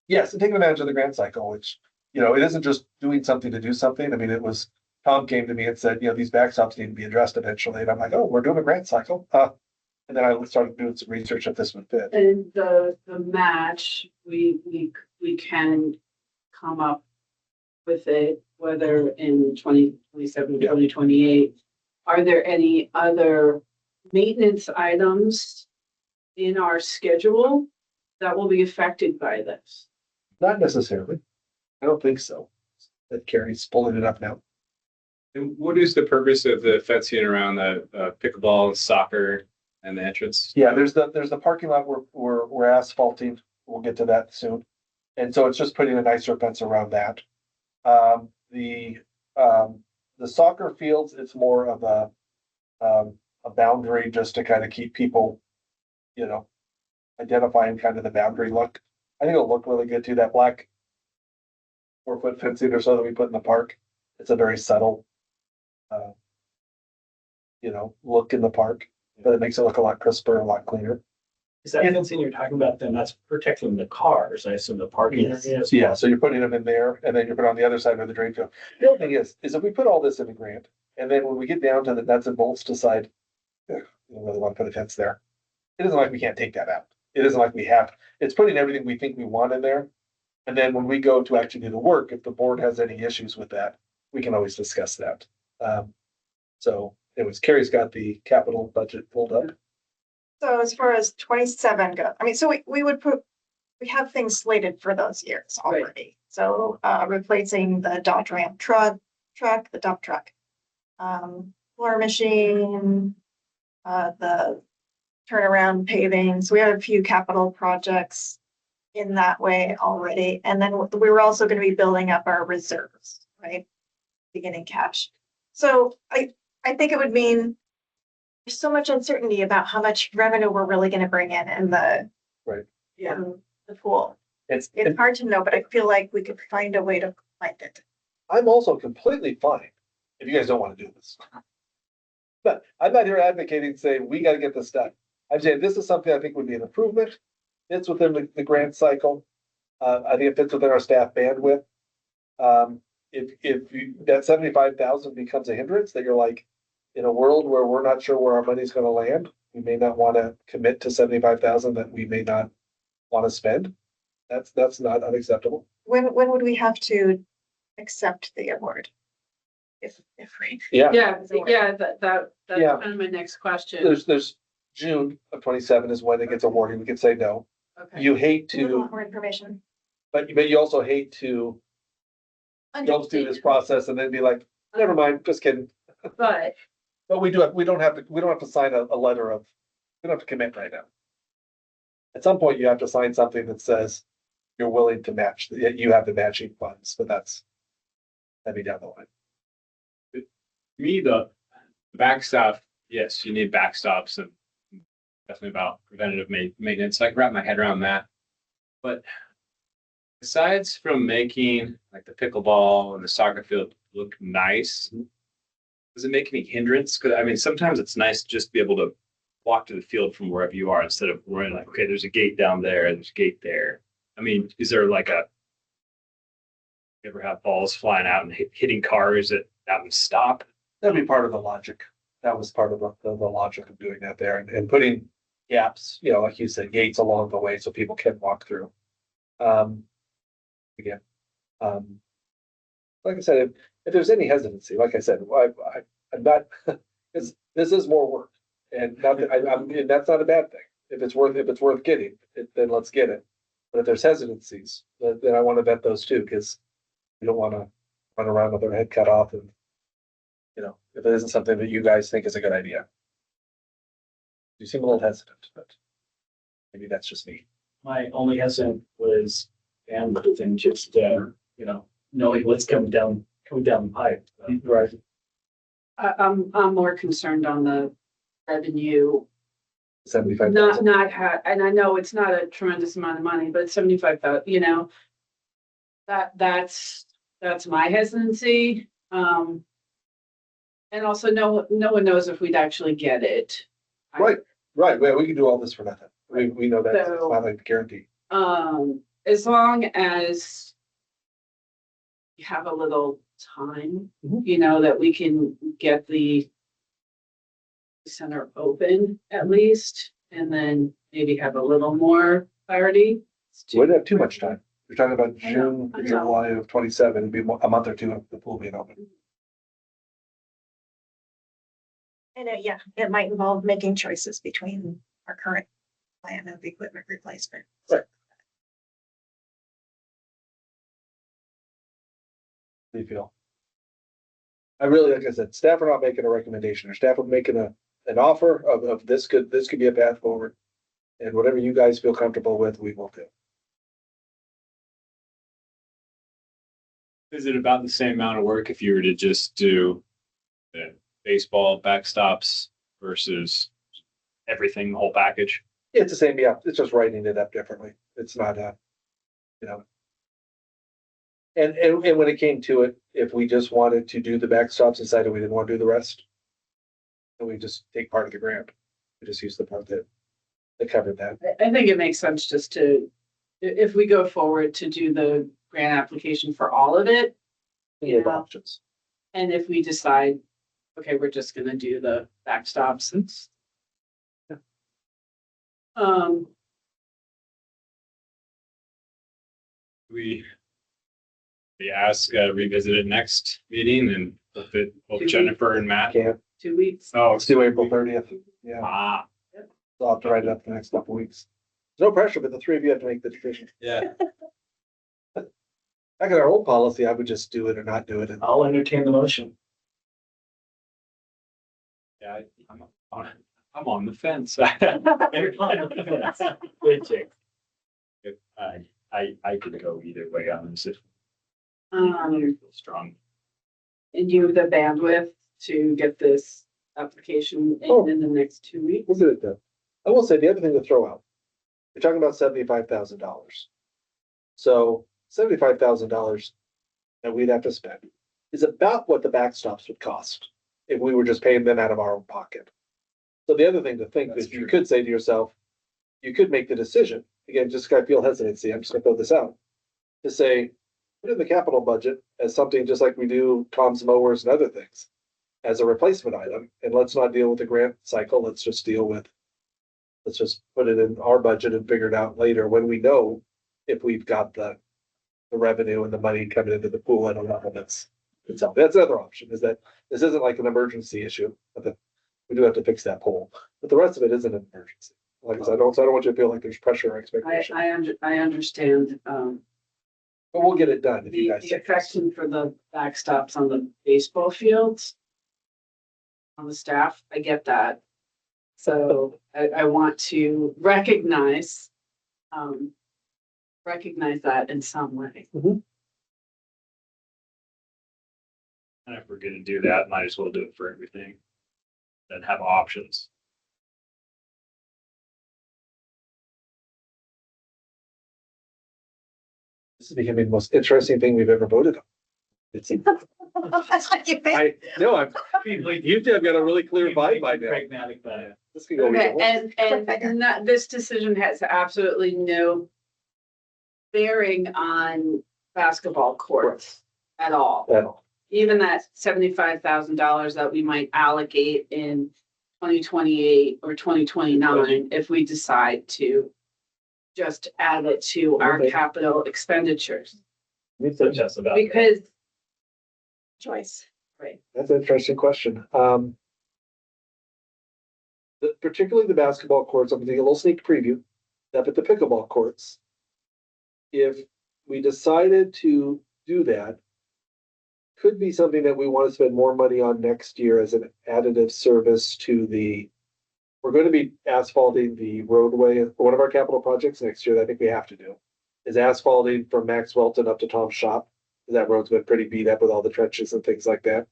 Yes, and taking advantage of the grant cycle, which, it isn't just doing something to do something. I mean, Tom came to me and said, these backstops need to be addressed eventually. And I'm like, oh, we're doing a grant cycle. And then I started doing some research if this would fit. And the match, we can come up with it, whether in 2027, Yeah. 2028. Are there any other maintenance items in our schedule that will be affected by this? Not necessarily. I don't think so. That Carrie's pulling it up now. And what is the purpose of the fencing around the pickleball, soccer, and the entrance? Yeah, there's the parking lot we're asphalting. We'll get to that soon. And so it's just putting a nicer fence around that. The soccer fields, it's more of a boundary just to kind of keep people, identifying kind of the boundary look. I think it'll look really good too. That black 4-foot fencing or so that we put in the park. It's a very subtle, look in the park, but it makes it look a lot crisper, a lot cleaner. Is that fencing you're talking about, then that's protecting the cars, I assume the parking Yes. areas? Yeah, so you're putting them in there, and then you put on the other side of the drain field. The other thing is if we put all this in the grant, and then when we get down to the nuts and bolts, decide, we don't really want to put a fence there. It isn't like we can't take that out. It isn't like we have, it's putting everything we think we want in there. And then when we go to actually do the work, if the board has any issues with that, we can always discuss that. So anyways, Carrie's got the capital budget pulled up. So as far as 27 go, I mean, so we have things slated for those years Right. already. So replacing the Dodge Ram the dump truck, floor machine, the turnaround paving. So we have a few capital projects in that way already. And then we were also going to be building up our reserves, right? Beginning cash. So I think it would mean there's so much uncertainty about how much revenue we're really going to bring in the Yeah. the pool. It's It's hard to know, but I feel like we could find a way to find it. I'm also completely fine if you guys don't want to do this. But I'm not here advocating saying we got to get this done. I'm saying this is something I think would be an improvement. Fits within the grant cycle. I think it fits within our staff bandwidth. If that 75,000 becomes a hindrance, that you're like, in a world where we're not sure where our money's going to land, we may not want to commit to 75,000 that we may not want to spend. That's not unacceptable. When would we have to accept the award? If we. Yeah, Yeah, that's Yeah. kind of my next question. there's June of 27 is when it gets awarded. We could say no. Okay. You hate A little to, more information. but you also hate to go through this process and then be like, never mind, just kidding. But But we don't have to sign a letter of, we don't have to commit right now. At some point, you have to sign something that says you're willing to match, you have the matching funds, but that'd be down the line. Me, the backstop, yes, you need backstops and definitely about preventative maintenance. I can wrap my head around that. But besides from making like the pickleball and the soccer field look nice, does it make any hindrance? Because I mean, sometimes it's nice to just be able to walk to the field from wherever you are instead of worrying like, okay, there's a gate down there and there's a gate there. I mean, is there like you ever have balls flying out and hitting cars that would stop? That'd be part of the logic. That was part of the logic of doing that there and putting gaps, like you said, gates along the way so people can walk through. Again, like I said, if there's any hesitancy, like I said, I'm not, this is more work. And not that and that's not a bad thing. If it's worth getting, then let's get it. But if there's hesitancies, then I want to vet those too, because we don't want to run around with our head cut off and, if it isn't something that you guys think is a good idea. You seem a little hesitant, but maybe that's just me. My only hesitant was bandwidth and just, knowing what's coming down the pipe. Right. I'm more concerned on the revenue, 75,000. and I know it's not a tremendous amount of money, but 75,000, that's my hesitancy. And also no one knows if we'd actually get it. Right. Well, we can do all this for nothing. We know that it's So- not a guarantee. As long as you have a little time, Mhm. That we can get the center open at least, and then maybe have a little more clarity. We wouldn't have too much time. You're talking about I know, June, I know. July of 27, it'd be a month or two of the pool being open. And it might involve making choices between our current plan of equipment replacement. Right. How do you feel? I really, like I said, staff are not making a recommendation, or staff are making an offer of this could be a path forward. And whatever you guys feel comfortable with, we will do. Is it about the same amount of work if you were to just do the baseball backstops versus everything, the whole package? It's the same, yeah, it's just writing it up differently. It's not And when it came to it, if we just wanted to do the backstops, decided we didn't want to do the rest, then we just take part of the grant. We just use the part that covered that. I think it makes sense just to, if we go forward to do the grant application for all of it, We have Yeah. options. and if we decide, okay, we're just gonna do the backstops, it's. Yeah. We ask, revisit it next meeting and hope Jennifer and Matt. Can't, 2 weeks. Oh, let's do April 30th. Yeah, I'll have to write it up the next couple weeks. No pressure, but the three of you have to make the decision. yeah. Back in our old policy, I would just do it or not do it. And I'll entertain the motion. Yeah, I'm on the fence. Good, Jake. I could go either way on this. If you feel strong. And you have the bandwidth to get this application Oh. in the next 2 weeks? we'll get it done. I will say the other thing to throw out, you're talking about $75,000. So $75,000 that we'd have to spend is about what the backstops would cost if we were just paying them out of our own pocket. So the other thing to think That's is you true. could say to yourself, you could make the decision, again, just I feel hesitancy, I'm just gonna throw this out, to say, put in the capital budget as something just like we do Tom's mowers and other things as a replacement item, and let's not deal with the grant cycle, let's just deal with let's just put it in our budget and figure it out later when we know if we've got the revenue and the money coming into the pool at a level that's the other option, is that this isn't like an emergency issue, but that we do have to fix that pole, but the rest of it isn't an emergency. Like I said, so I don't want you to feel like there's pressure or expectation, I understand, but we'll get it done if you guys. the affection for the backstops on the baseball fields. On the staff, I get that. So I want to recognize that in some way. And if we're gonna do that, might as well do it for everything. And have options. This is becoming the most interesting thing we've ever voted on. It's, That's what you think. I know, you two have got a really clear vibe by now. Pragmatic about it. This can go Okay, either way. and not, this decision has absolutely no bearing on basketball courts at all. At all. Even that $75,000 that we might allocate in 2028 or 2029, if we decide to just add it to our Okay. capital expenditures. So just about. Because choice, right? That's an interesting question. Particularly the basketball courts, I'm gonna take a little sneak preview, up at the pickleball courts. If we decided to do that, could be something that we want to spend more money on next year as an additive service to we're going to be asphalting the roadway. One of our capital projects next year that I think we have to do is asphalting from Max Welton up to Tom's shop. That road's been pretty beat up with all the trenches and things like that.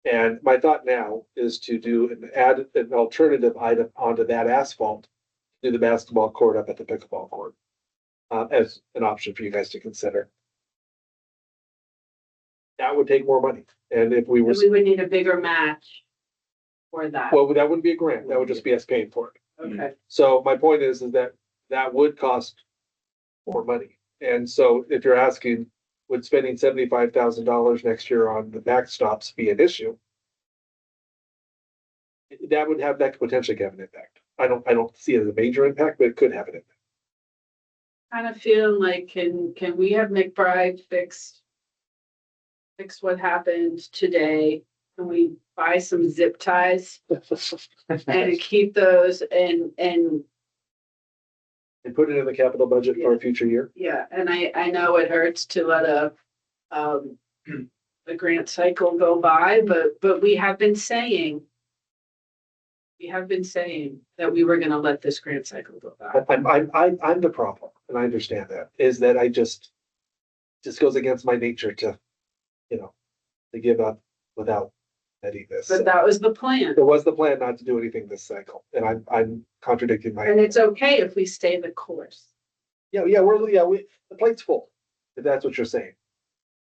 And my thought now is to add an alternative item onto that asphalt, do the basketball court up at the pickleball court, as an option for you guys to consider. That would take more money, and if we were, We would need a bigger match for that. well, that wouldn't be a grant, that would just be us paying for it. Okay, So my point is that would cost more money. And so if you're asking, would spending $75,000 next year on the backstops be an issue? That could potentially have an impact. I don't see it as a major impact, but it could have an impact. kind of feeling like, can we have McBride fix what happened today? Can we buy some zip ties and keep those and And put it in the capital budget for a future year. yeah, and I know it hurts to let a grant cycle go by, but we have been saying that we were gonna let this grant cycle go by. I'm the problem, and I understand that, is that I just goes against my nature to give up without vetting this. But that was the plan, It was the plan not to do anything this cycle, and I'm contradicting and it's okay if we stay the course. the plate's full, if that's what you're saying.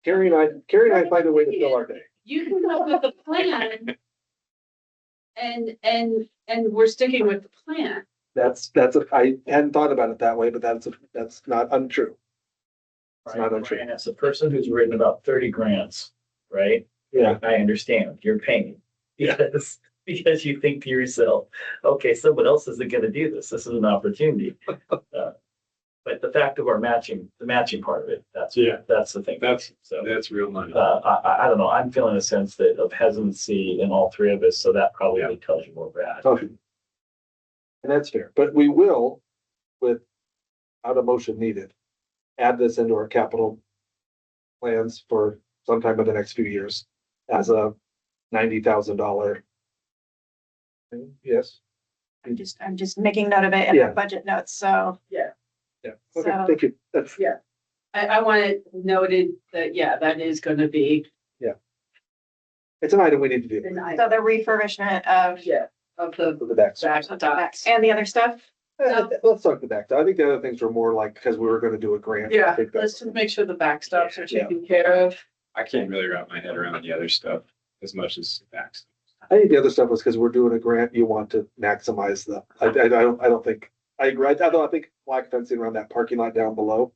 Carrie and I find a way to fill our day. You can come up with a plan. And we're sticking with the plan. I hadn't thought about it that way, but that's not untrue. It's not untrue. And as a person who's written about 30 grants, right? Yeah, I understand you're paying because you think to yourself, okay, someone else isn't gonna do this. This is an opportunity. But the fact of the matching part of it, that's the thing. That's real money. I don't know. I'm feeling a sense of hesitancy in all three of us, so that probably tells you more, Brad. okay. And that's fair, but we will, without a motion needed, add this into our capital plans for sometime in the next few years as a $90,000. Yes, I'm just making note of it in Yeah. our budget notes, so. yeah, okay, So- thank you. That's, I want it noted that, that is gonna be it's an item we need to do. an So item, the refurbishment of of the For the back. backstops. and the other stuff. Let's talk the back. I think the other things were more like, because we were gonna do a grant. I Yeah, think that's- let's just make sure the backstops are Yeah. taken care of. I can't really wrap my head around the other stuff as much as backs. I think the other stuff was because we're doing a grant, you want to maximize I don't think, I agree. I think black fencing around that parking lot down below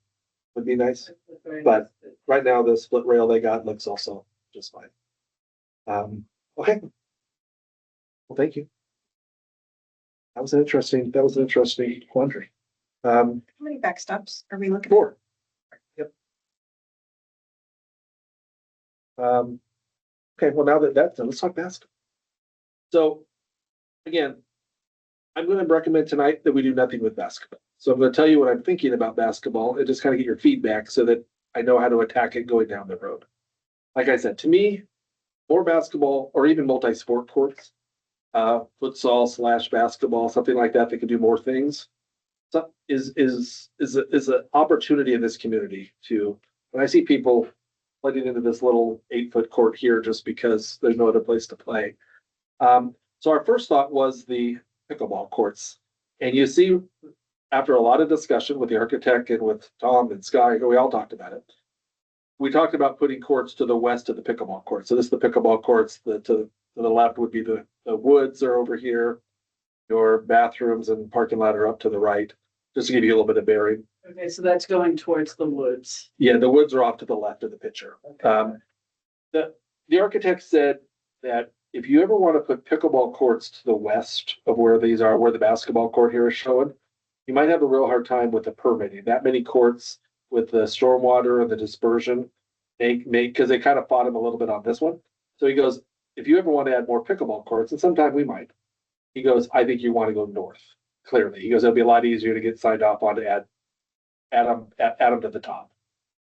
would be nice. But- Right now, the split rail they got looks also just fine. Okay. Well, thank you. That was an interesting quandary. How many backstops are we looking? 4. Yep. Okay, well, now that that's done, let's talk basketball. So, again, I'm going to recommend tonight that we do nothing with basketball. So I'm going to tell you what I'm thinking about basketball and just kind of get your feedback so that I know how to attack it going down the road. Like I said, to me, more basketball or even multi-sport courts, futsal / basketball, something like that that can do more things. So is an opportunity in this community to, when I see people playing into this little 8-foot court here just because there's no other place to play. So our first thought was the pickleball courts. And you see, after a lot of discussion with the architect and with Tom and Sky, we all talked about it. We talked about putting courts to the west of the pickleball court. So this is the pickleball courts. To the left would be the woods are over here. Your bathrooms and parking lot are up to the right, just to give you a little bit of bearing. Okay, so that's going towards the woods. Yeah, the woods are off to the left of the picture. The architect said that if you ever want to put pickleball courts to the west of where these are, where the basketball court here is showing, you might have a real hard time with the permitting. That many courts with the stormwater and the dispersion because they kind of fought him a little bit on this one. So he goes, if you ever want to add more pickleball courts, and sometime we might, he goes, I think you want to go north. Clearly, he goes, it'll be a lot easier to get signed off on to add them to the top.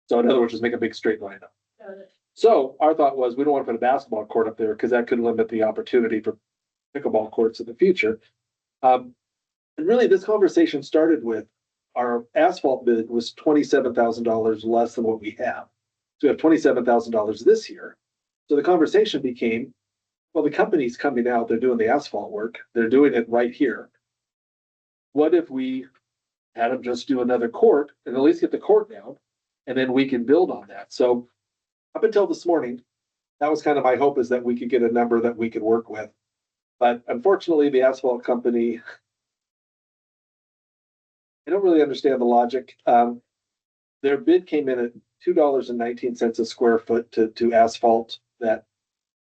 So in other words, just make a big straight line up. So our thought was we don't want to put a basketball court up there because that could limit the opportunity for pickleball courts in the future. And really, this conversation started with our asphalt bid was $27,000 less than what we have. So we have $27,000 this year. So the conversation became, well, the company's coming out, they're doing the asphalt work, they're doing it right here. What if we had them just do another court and at least get the court down, and then we can build on that? So up until this morning, that was kind of my hope, is that we could get a number that we could work with. But unfortunately, the asphalt company, I don't really understand the logic. Their bid came in at $2.19 a square foot to asphalt that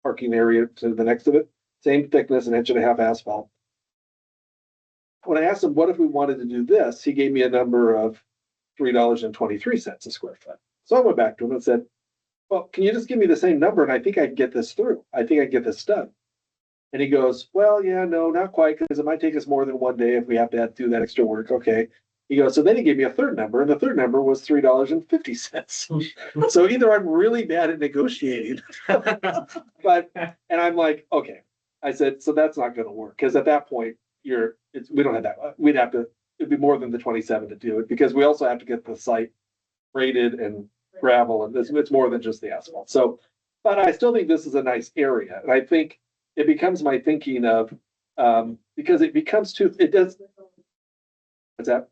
parking area to the next of it. Same thickness, 1.5 inch asphalt. When I asked him, what if we wanted to do this? He gave me a number of $3.23 a square foot. So I went back to him and said, well, can you just give me the same number? And I think I can get this through. I think I can get this done. And he goes, well, yeah, no, not quite, because it might take us more than one day if we have to do that extra work. Okay. He goes, so then he gave me a third number, and the third number was $3.50. So either I'm really bad at negotiating, and I'm like, okay. I said, so that's not going to work, because at that point, we don't have that. It'd be more than the 27 to do it, because we also have to get the site graded and gravel, and it's more than just the asphalt. So, but I still think this is a nice area, and I think it becomes my thinking of, because it becomes it does. What's that?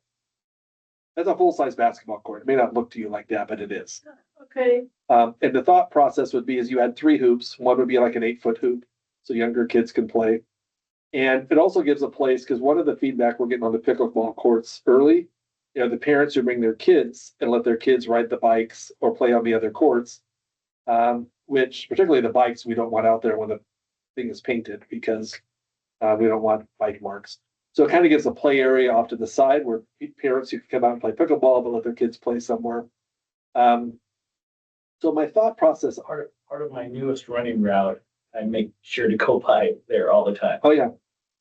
That's a full-size basketball court. It may not look to you like that, but it is. Okay, And the thought process would be is you had 3 hoops. One would be like an 8-foot hoop, so younger kids can play. And it also gives a place, because one of the feedback we're getting on the pickleball courts early, the parents who bring their kids and let their kids ride the bikes or play on the other courts, which particularly the bikes we don't want out there when the thing is painted, because we don't want bike marks. So it kind of gives a play area off to the side where parents who can come out and play pickleball, but let their kids play somewhere. So my thought process. Part of my newest running route, I make sure to go by there all the time. Oh yeah.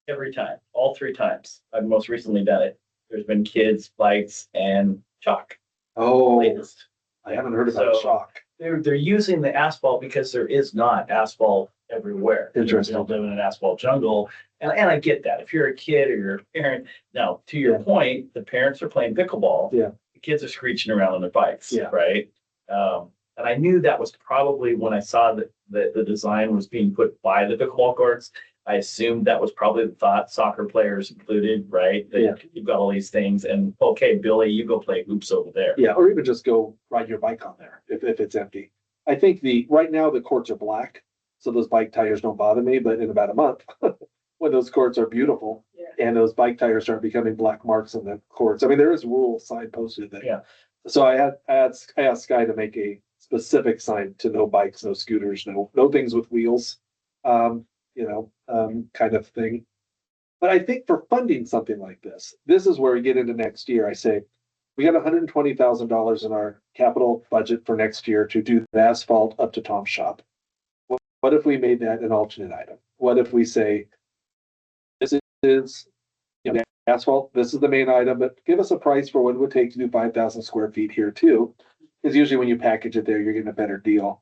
Every time, all 3 times. I've most recently done it. There's been kids, bikes, and chalk. Oh, Latest. I haven't heard about So- shock. They're using the asphalt because there is not asphalt everywhere. Interesting. You don't live in an asphalt jungle. And I get that. If you're a kid or you're a parent, now to your point, the parents are playing pickleball. Yeah. The kids are screeching around on their bikes. Yeah. Right. And I knew that was probably when I saw that the design was being put by the pickleball courts. I assumed that was probably the thought, soccer players included, right? That Yeah. You've got all these things, and okay, Billy, you go play hoops over there. Yeah, or even just go ride your bike on there if it's empty. I think right now the courts are black, so those bike tires don't bother me, but in about a month, when those courts are beautiful, Yeah. and those bike tires start becoming black marks in the courts. I mean, there is rule sign posted there. Yeah. So I asked Sky to make a specific sign to no bikes, no scooters, no things with wheels, kind of thing. But I think for funding something like this is where we get into next year. I say, we got $120,000 in our capital budget for next year to do the asphalt up to Tom's shop. What if we made that an alternate item? What if we say, this is, asphalt, this is the main item, but give us a price for what it would take to do 5,000 square feet here too. Because usually when you package it there, you're getting a better deal.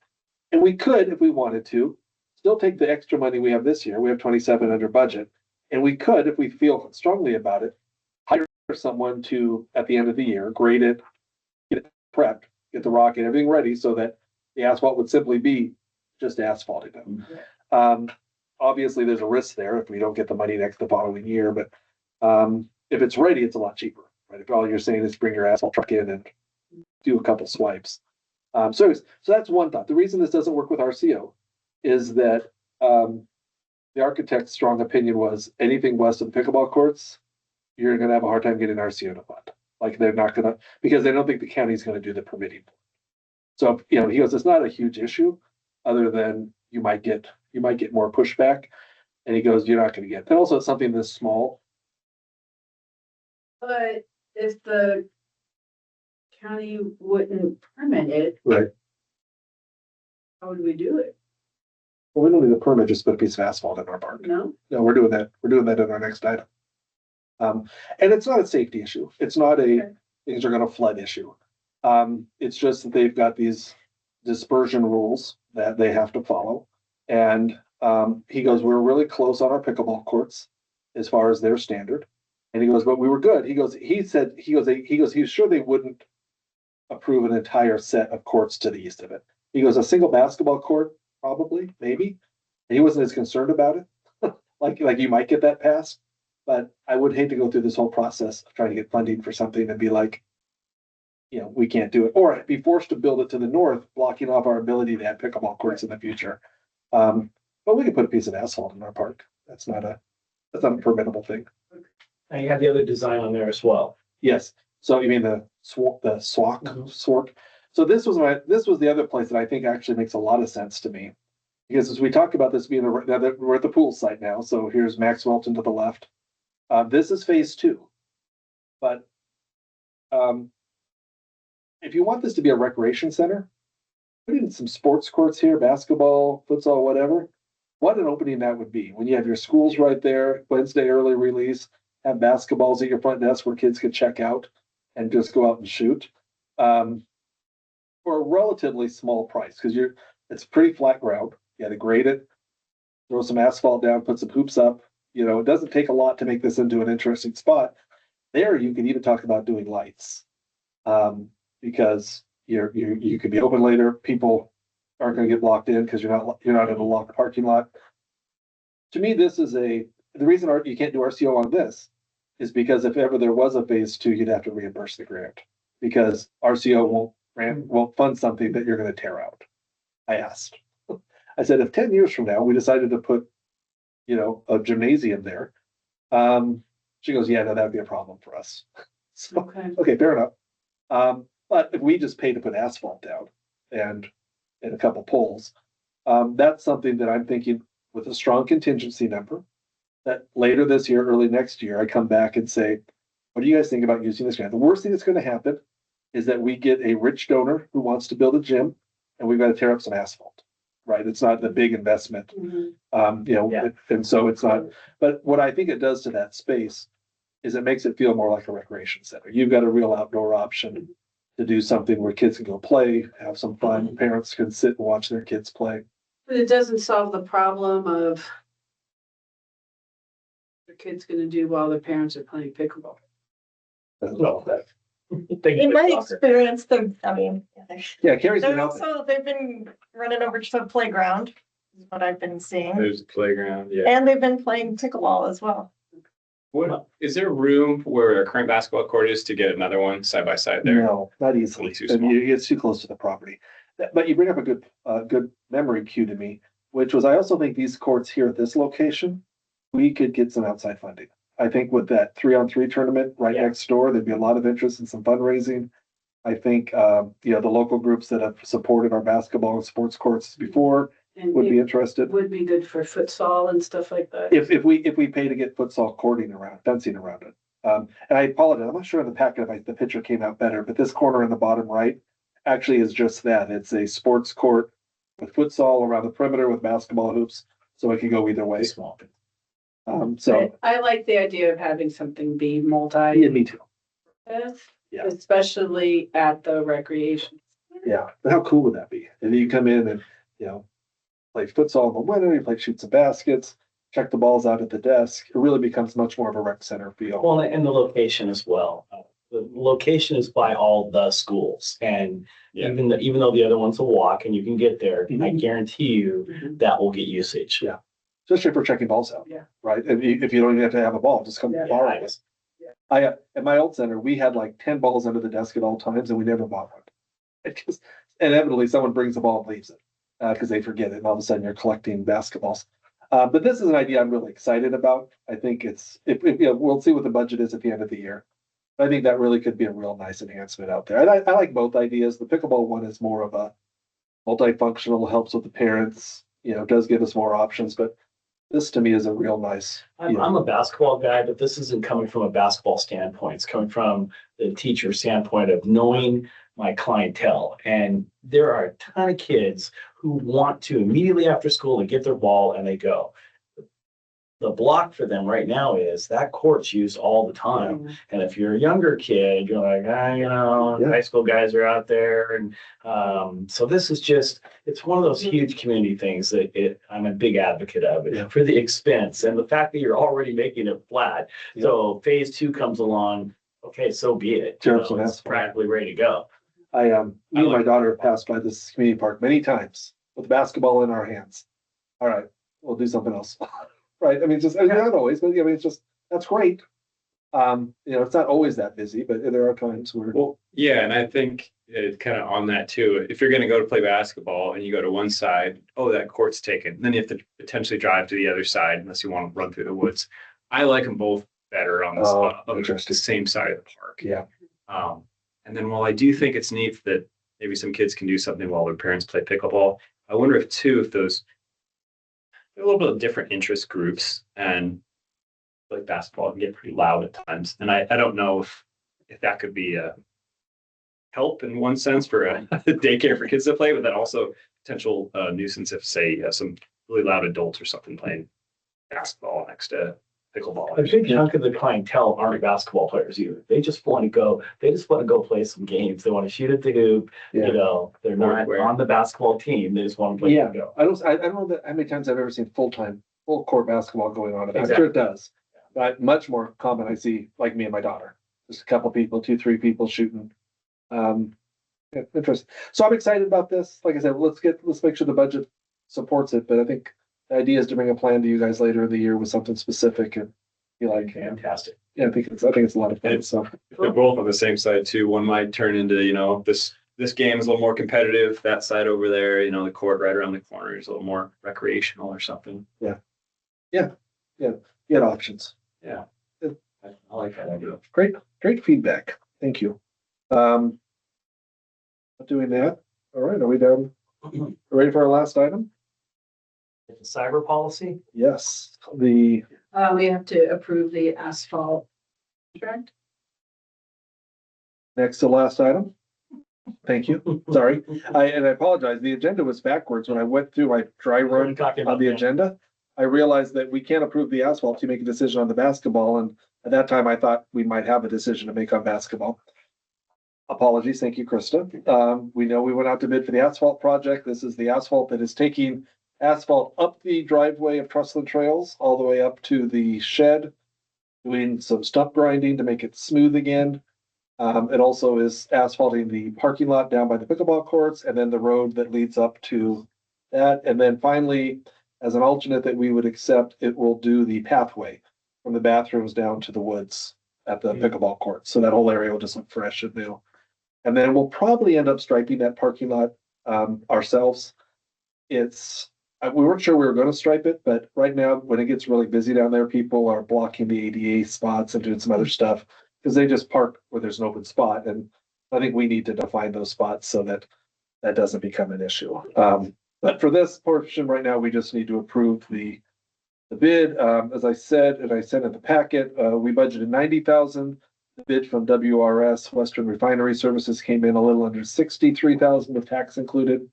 And we could, if we wanted to, still take the extra money we have this year. We have 27 under budget. And we could, if we feel strongly about it, hire someone to, at the end of the year, grade it, get it prepped, get the rock and everything ready so that the asphalt would simply be just asphalted. Obviously, there's a risk there if we don't get the money the following year, but if it's ready, it's a lot cheaper, right? If all you're saying is bring your asphalt truck in and do a couple swipes. So that's one thought. The reason this doesn't work with RCO is that the architect's strong opinion was anything west of the pickleball courts, you're going to have a hard time getting RCO to fund. Like they're not going to, because they don't think the county's going to do the permitting. So, he goes, it's not a huge issue other than you might get more pushback. And he goes, you're not going to get, and also it's something this small. But if the county wouldn't permit it, Right. how would we do it? Well, we don't need a permit, just put a piece of asphalt in our park. No? No, we're doing that. We're doing that in our next item. And it's not a safety issue. It's not things are gonna flood issue. It's just that they've got these dispersion rules that they have to follow. And he goes, we're really close on our pickleball courts as far as their standard. And he goes, but we were good. He was sure they wouldn't approve an entire set of courts to the east of it. He goes, a single basketball court, probably, maybe. And he wasn't as concerned about it. like you might get that passed, but I would hate to go through this whole process of trying to get funding for something and be like, we can't do it, or be forced to build it to the north, blocking off our ability to have pickleball courts in the future. But we could put a piece of asphalt in our park. That's not a permittable thing. And you have the other design on there as well. Yes. So you mean the SWAC? SWAC. So this was the other place that I think actually makes a lot of sense to me, because as we talk about this being we're at the pool site now. So here's Max Welton to the left. This is phase 2, but if you want this to be a recreation center, put in some sports courts here, basketball, futsal, whatever. What an opening that would be when you have your schools right there, Wednesday early release, have basketballs at your front desk where kids could check out and just go out and shoot. For a relatively small price, because it's pretty flat ground. You got to grade it, throw some asphalt down, put some hoops up. It doesn't take a lot to make this into an interesting spot. There, you can even talk about doing lights, because you could be open later. People aren't going to get locked in because you're not in a locked parking lot. To me, this is the reason you can't do RCO on this is because if ever there was a phase 2, you'd have to reimburse the grant because RCO won't fund something that you're going to tear out. I asked. I said, if 10 years from now we decided to put, a gymnasium there, she goes, yeah, no, that'd be a problem for us. So, okay, fair enough. But if we just pay to put asphalt down and a couple poles, that's something that I'm thinking with a strong contingency number that later this year, early next year, I come back and say, what do you guys think about using this grant? The worst thing that's going to happen is that we get a rich donor who wants to build a gym and we've got to tear up some asphalt, right? It's not the big investment, and so it's not, but what I think it does to that space is it makes it feel more like a recreation center. You've got a real outdoor option to do something where kids can go play, have some fun. Parents can sit and watch their kids play. But it doesn't solve the problem of the kids gonna do while their parents are playing pickleball. In my experience, Yeah, Carrie's been they're out there. also, they've been running over to the playground, is what I've been seeing. There's a playground, yeah. And they've been playing pickleball as well. What, is there room where our current basketball court is to get another one side by side there? No, not easily. Too I mean, small. it's too close to the property. But you bring up a good memory cue to me, which was I also think these courts here at this location, we could get some outside funding. I think with that 3-on-3 tournament right next door, there'd be a lot of interest in some fundraising. I think the local groups that have supported our basketball and sports courts before And would be it interested. would be good for futsal and stuff like that. If we pay to get futsal cording around, fencing around it. And I apologize, I'm not sure in the packet if the picture came out better, but this corner in the bottom right actually is just that. It's a sports court with futsal around the perimeter with basketball hoops, so it can go either way. Small. So, I like the idea of having something be yeah, multi, me too. Yeah. especially at the recreation. Yeah, but how cool would that be? And you come in and, play futsal in the winter, you play shoot some baskets, check the balls out at the desk. It really becomes much more of a rec center feel. Well, and the location as well. The location is by all the schools, and Yeah. even though the other ones will walk and you can get there, I Mhm. guarantee you that will get usage. Yeah. Especially for checking balls out. Yeah. Right? If you don't even have to have a ball, just come Yeah. borrow I it. just- At my old center, we had like 10 balls under the desk at all times and we never bought one. Because inevitably someone brings the ball and leaves it because they forget it. And all of a sudden you're collecting basketballs. But this is an idea I'm really excited about. I think we'll see what the budget is at the end of the year. I think that really could be a real nice enhancement out there. And I like both ideas. The pickleball one is more of a multifunctional, helps with the parents, does give us more options, but this to me is a real nice. I'm a basketball guy, but this isn't coming from a basketball standpoint. It's coming from the teacher standpoint of knowing my clientele. And there are a ton of kids who want to immediately after school to get their ball and they go. The block for them right now is that court's used all the time. And if you're a younger kid, you're like, Yeah. high school guys are out there. And so this is it's one of those huge community things that I'm a big advocate of it Yeah. for the expense and the fact that you're already making it flat. Yeah. So phase 2 comes along, okay, so be it. Tear up some It's asphalt. practically ready to go. Me and my daughter have passed by this community park many times with basketball in our hands. All right, we'll do something else. Right? I mean, not always, but it's just, that's great. It's not always that busy, but there are times where. Well, yeah, and I think kind of on that too, if you're going to go to play basketball and you go to one side, oh, that court's taken, then you have to potentially drive to the other side unless you want to run through the woods. I like them both better on the same side of the park. Yeah. And then while I do think it's neat that maybe some kids can do something while their parents play pickleball, I wonder if those a little bit of different interest groups and like basketball can get pretty loud at times. And I don't know if that could be a help in one sense for a daycare for kids to play, but then also potential nuisance if say you have some really loud adults or something playing basketball next to pickleball. A big chunk of the clientele aren't basketball players either. They just want to go play some games. They want to shoot at the hoop. Yeah. They're not Where- on the basketball team. They just want to play Yeah. and go. I don't know how many times I've ever seen full court basketball going on. I'm sure Exactly. it does. But much more common I see like me and my daughter. Just a couple people, 2-3 people shooting. Interesting. So I'm excited about this. Like I said, let's make sure the budget supports it. But I think the idea is to bring a plan to you guys later in the year with something specific and be like, Fantastic. yeah, I think it's a lot of fun. And- So If they're both on the same side too, one might turn into, this game is a little more competitive. That side over there, the court right around the corner is a little more recreational or something. get options. I like that idea. Great feedback. Thank you. Doing that. All right, are we done? Ready for our last item? The cyber policy. Yes, We have to approve the asphalt contract. next to last item. Thank you. Sorry. I apologize. The agenda was backwards. When I went through my dry We're run talking on about the that. agenda, I realized that we can't approve the asphalt to make a decision on the basketball. And at that time, I thought we might have a decision to make on basketball. Apologies. Thank you, Krista. We know we went out to bid for the asphalt project. This is the asphalt that is taking asphalt up the driveway of Trustland Trails all the way up to the shed, doing some stump grinding to make it smooth again. It also is asphalting the parking lot down by the pickleball courts and then the road that leads up to that. And then finally, as an alternate that we would accept, it will do the pathway from the bathrooms down to the woods at the pickleball court. So that whole area will just look fresh and new. And then we'll probably end up striping that parking lot ourselves. We weren't sure we were going to stripe it, but right now, when it gets really busy down there, people are blocking the ADA spots and doing some other stuff because they just park where there's an open spot. And I think we need to define those spots so that that doesn't become an issue. But for this portion right now, we just need to approve the bid. As I said, and I sent in the packet, we budgeted 90,000. The bid from WRS, Western Refinery Services, came in a little under 63,000 with tax included.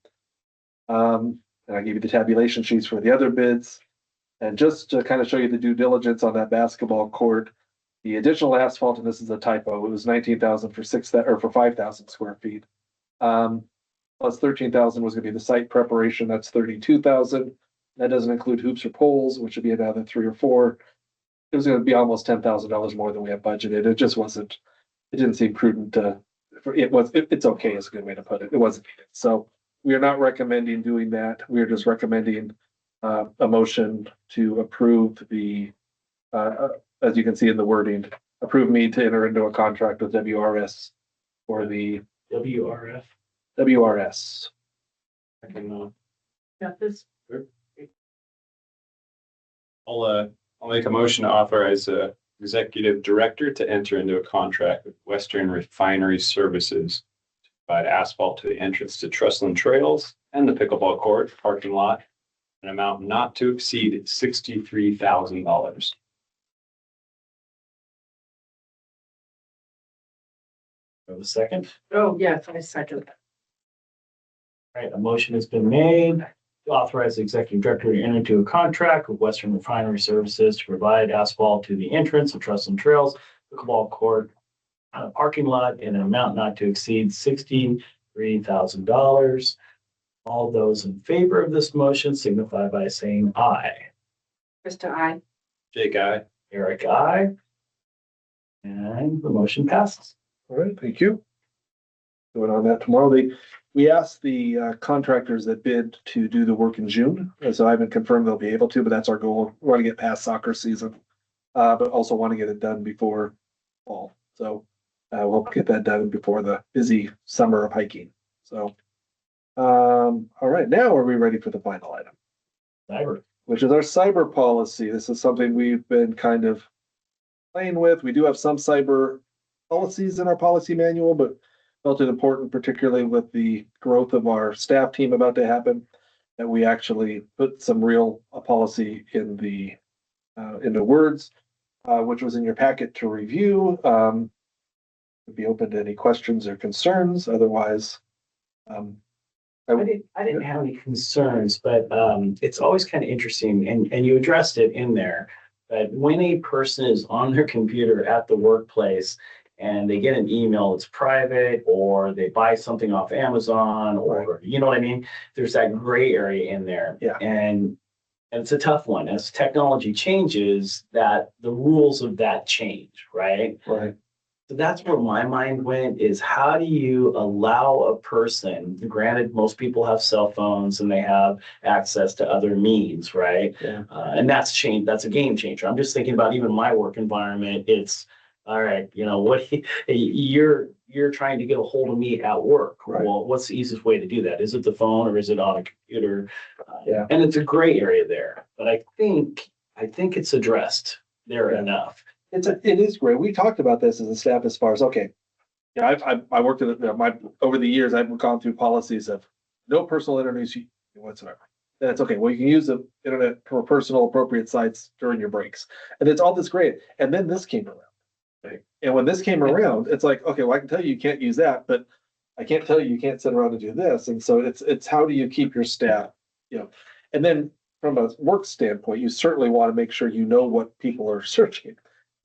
And I gave you the tabulation sheets for the other bids. And just to kind of show you the due diligence on that basketball court, the additional asphalt, and this is a typo, it was 19,000 for 5,000 square feet. Plus 13,000 was gonna be the site preparation, that's 32,000. That doesn't include hoops or poles, which would be another 3 or 4. It was gonna be almost $10,000 more than we had budgeted. It just wasn't, it didn't seem prudent it's okay is a good way to put it. It wasn't. So we are not recommending doing that. We are just recommending a motion to approve the, as you can see in the wording, approve me to enter into a contract with WRS for the WRF. WRS. I can, Got this. I'll make a motion to authorize a executive director to enter into a contract with Western Refinery Services to provide asphalt to the entrance to Trustland Trails and the pickleball court parking lot, an amount not to exceed $63,000. A second. Oh, yes, I second that. All right, a motion has been made to authorize the executive director to enter into a contract with Western Refinery Services to provide asphalt to the entrance of Trustland Trails, pickleball court, parking lot in an amount not to exceed $63,000. All those in favor of this motion signify by saying aye. Krista, I. Jake, I. Eric, aye. And the motion passes. All right, thank you. Going on that tomorrow, we asked the contractors that bid to do the work in June. And so I haven't confirmed they'll be able to, but that's our goal. We want to get past soccer season, but also want to get it done before fall. So we'll get that done before the busy summer of hiking. So, all right, now are we ready for the final item? Cyber. Which is our cyber policy. This is something we've been kind of playing with. We do have some cyber policies in our policy manual, but felt it important, particularly with the growth of our staff team about to happen, that we actually put some real policy in the words, which was in your packet to review. Would be open to any questions or concerns. Otherwise, I didn't have any concerns, but it's always kind of interesting, and you addressed it in there. But when a person is on their computer at the workplace and they get an email that's private, or they buy something off Amazon, or you know what I mean? There's that gray area in there. Yeah. And it's a tough one. As technology changes, that the rules of that change, right? right. So that's where my mind went, is how do you allow a person, granted, most people have cell phones and they have access to other means, right? Yeah. And that's a game changer. I'm just thinking about even my work environment. It's, all right, you know, what you're trying to get a hold of me at work. Right. Well, what's the easiest way to do that? Is it the phone or is it on a computer? Yeah. And it's a gray area there, but I think it's addressed there enough. It is great. We talked about this as a staff as far as, okay. Yeah, I worked at over the years, I've gone through policies of no personal internet whatsoever. That's okay. Well, you can use the internet for personal appropriate sites during your breaks. And it's all this great. And then this came around. Right. And when this came around, it's like, okay, well, I can tell you can't use that, but I can't tell you can't sit around and do this. And so it's how do you keep your staff, and then from a work standpoint, you certainly want to make sure you know what people are searching.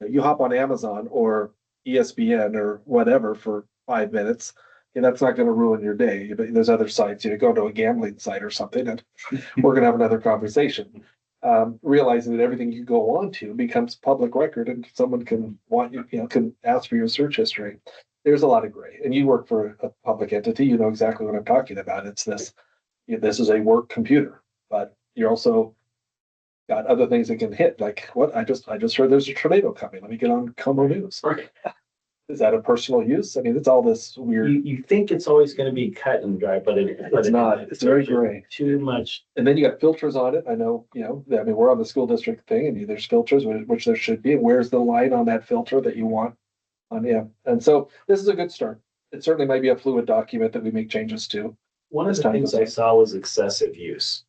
You hop on Amazon or ESPN or whatever for 5 minutes, and that's not going to ruin your day. But there's other sites, go to a gambling site or something, and we're going to have another conversation. Realizing that everything you go on to becomes public record, and someone can can ask for your search history. There's a lot of gray, and you work for a public entity, you know exactly what I'm talking about. It's this, this is a work computer, but you're also got other things that can hit, like what I just heard there's a tornado coming. Let me get on Como News. Right. Is that a personal use? I mean, it's all this weird. You think it's always going to be cut and dry, but It's not. It's very gray. Too much. And then you got filters on it. I know, I mean, we're on the school district thing, and there's filters, which there should be. And where's the line on that filter that you want on? Yeah. And so this is a good start. It certainly might be a fluid document that we make changes to. One of as the time things goes I on. saw was excessive use.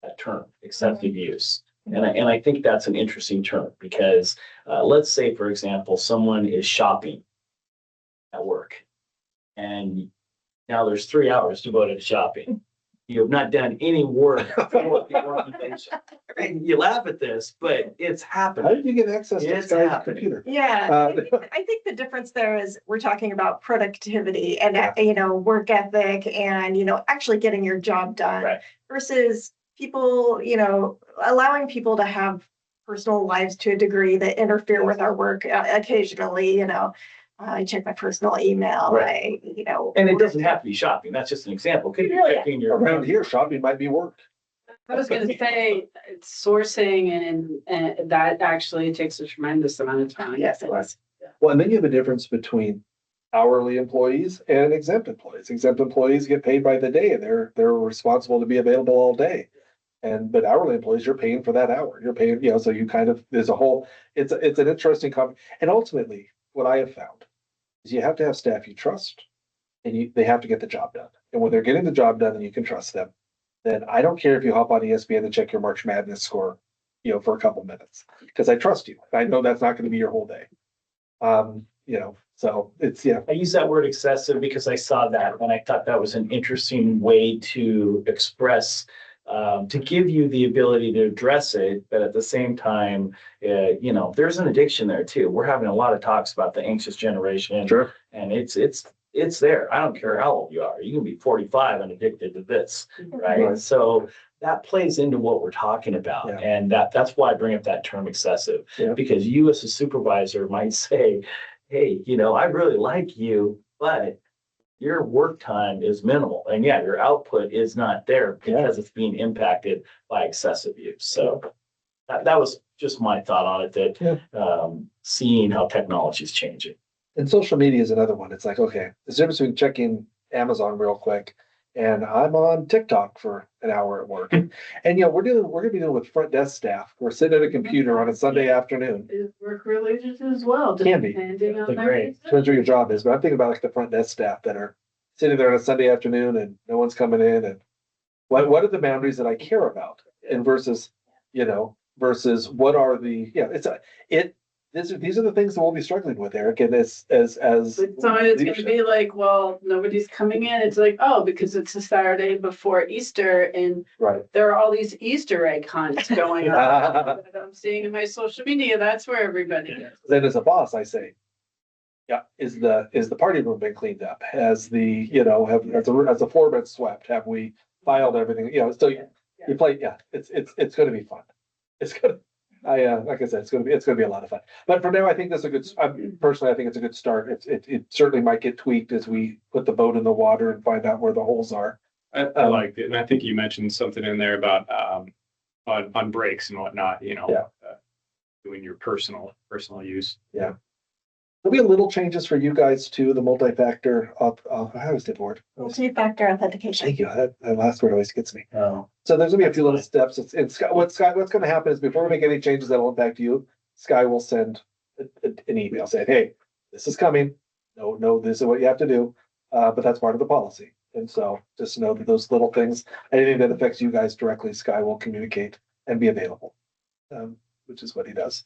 That term, excessive use. And I think that's an interesting term because let's say, for example, someone is shopping at work and now there's 3 hours devoted to shopping. You have not done any work for the organization. And you laugh at this, but it's How happening. did you get access to It's Sky's happening. computer? Yeah, I think the difference there is we're talking about productivity and, Yeah. you know, work ethic and, you know, actually getting your job done Right. versus people, you know, allowing people to have personal lives to a degree that interfere with our work occasionally, you know. I check my personal email, Right. you know. And it doesn't have to be shopping. That's just an example. Could be Yeah. checking your. Around here, shopping might be work. I was gonna say, it's sourcing and that actually takes a tremendous amount of time. Yes, it was. Well, and then you have a difference between hourly employees and exempt employees. Exempt employees get paid by the day and they're responsible to be available all day. But hourly employees, you're paying for that hour. You're paying, you know, so you kind of, there's a whole, it's an interesting and ultimately, what I have found is you have to have staff you trust and they have to get the job done. And when they're getting the job done and you can trust them, then I don't care if you hop on ESPN and check your March Madness score, you know, for a couple minutes, because I trust you. I know that's not going to be your whole day. You know, so it's, yeah. I use that word excessive because I saw that and I thought that was an interesting way to express, to give you the ability to address it, but at the same time, you know, there's an addiction there too. We're having a lot of talks about the anxious generation. Sure. And it's there. I don't care how old you are. You can be 45 and addicted to this, right? Right. So that plays into what we're talking about. Yeah. And that's why I bring up that term excessive, Yeah. because you as a supervisor might say, hey, you know, I really like you, but your work time is minimal. And yeah, your output is not there because it's being impacted by excessive use. So that was just my thought on it, that seeing how technology is changing. And social media is another one. It's like, okay, there's a difference between checking Amazon real quick and I'm on TikTok for an hour at work. And you know, we're gonna be dealing with front desk staff. We're sitting at a computer on a Sunday afternoon. Is work related as well. Can be. Depending on their Great. reason. Depends what your job is, but I'm thinking about like the front desk staff that are sitting there on a Sunday afternoon and no one's coming in and what are the boundaries that I care about and versus, you know, versus what are the, these are the things that we'll be struggling with, Eric, and as But some of it's gonna leadership. be like, well, nobody's coming in. It's like, oh, because it's a Saturday before Easter and Right. there are all these Easter egg hunts going on that I'm seeing in my social media. That's where everybody is. Then as a boss, I say, yeah, is the party room been cleaned up? Has the, you know, has the floor been swept? Have we filed everything? You know, so you play, it's gonna be fun. It's gonna, like I said, it's gonna be a lot of fun. But for now, I think that's a good, personally, I think it's a good start. It certainly might get tweaked as we put the boat in the water and find out where the holes are. I liked it, and I think you mentioned something in there about on breaks and whatnot. You know, doing your personal use. There'll be a little changes for you guys too, the multi-factor how is the word? Multi-factor authentication. Thank you. That last word always gets me. Oh, So there's gonna be a few little steps. What's gonna happen is before we make any changes that'll impact you, Sky will send an email saying, hey, this is coming. No, this is what you have to do. But that's part of the policy. And so just know that those little things, anything that affects you guys directly, Sky will communicate and be available. Which is what he does.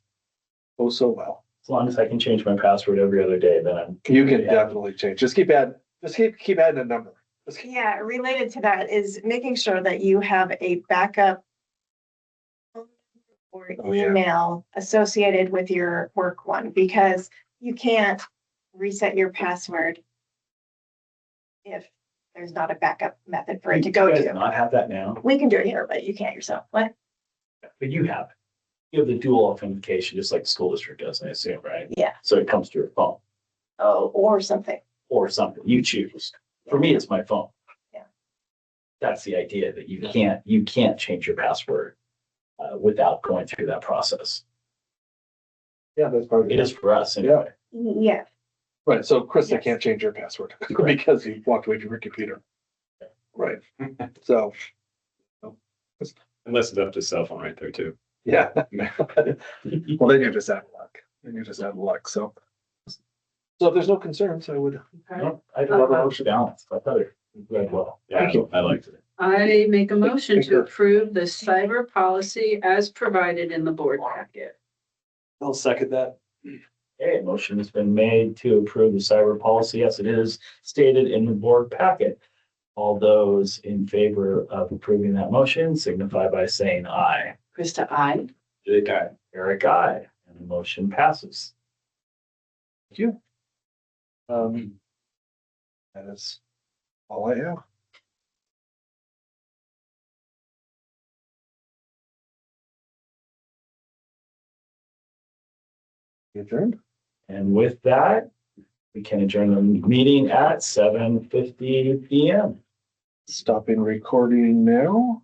Oh, so well. as long as I can change my password every other day, then I'm. You can definitely change. Just keep adding a number. Yeah, related to that is making sure that you have a backup or Oh, yeah. email associated with your work one, because you can't reset your password if there's not a backup method for it to go You guys to. not have that now, We can do it here, but you can't yourself. What? but you have it. You have the dual authentication, just like the school district does, I assume, right? Yeah. So it comes to your phone Oh, or something. or something you choose. For me, it's my phone. Yeah. That's the idea, that you can't change your password without going through that process. Yeah, that's part of It is for us anyway. Yeah, Right, so Krista Yes. can't change your password because you walked away from your computer. Right, so, Unless it's up to cell phone right there too. yeah. Well, then you're just out of luck, so. So if there's no concerns, I would No, I love a motion balance. I thought it Read well. Thank you. I liked it. I make a motion to Thank you. approve the cyber policy as provided in the board packet. I'll second that. Okay, motion has been made to approve the cyber policy as it is stated in the board packet. All those in favor of approving that motion signify by saying aye. Krista, I. Jake, aye. Eric, aye. And the motion passes. Thank you. That is all I have. You adjourned? And with that, we can adjourn the meeting at 7:50 PM. Stopping recording now.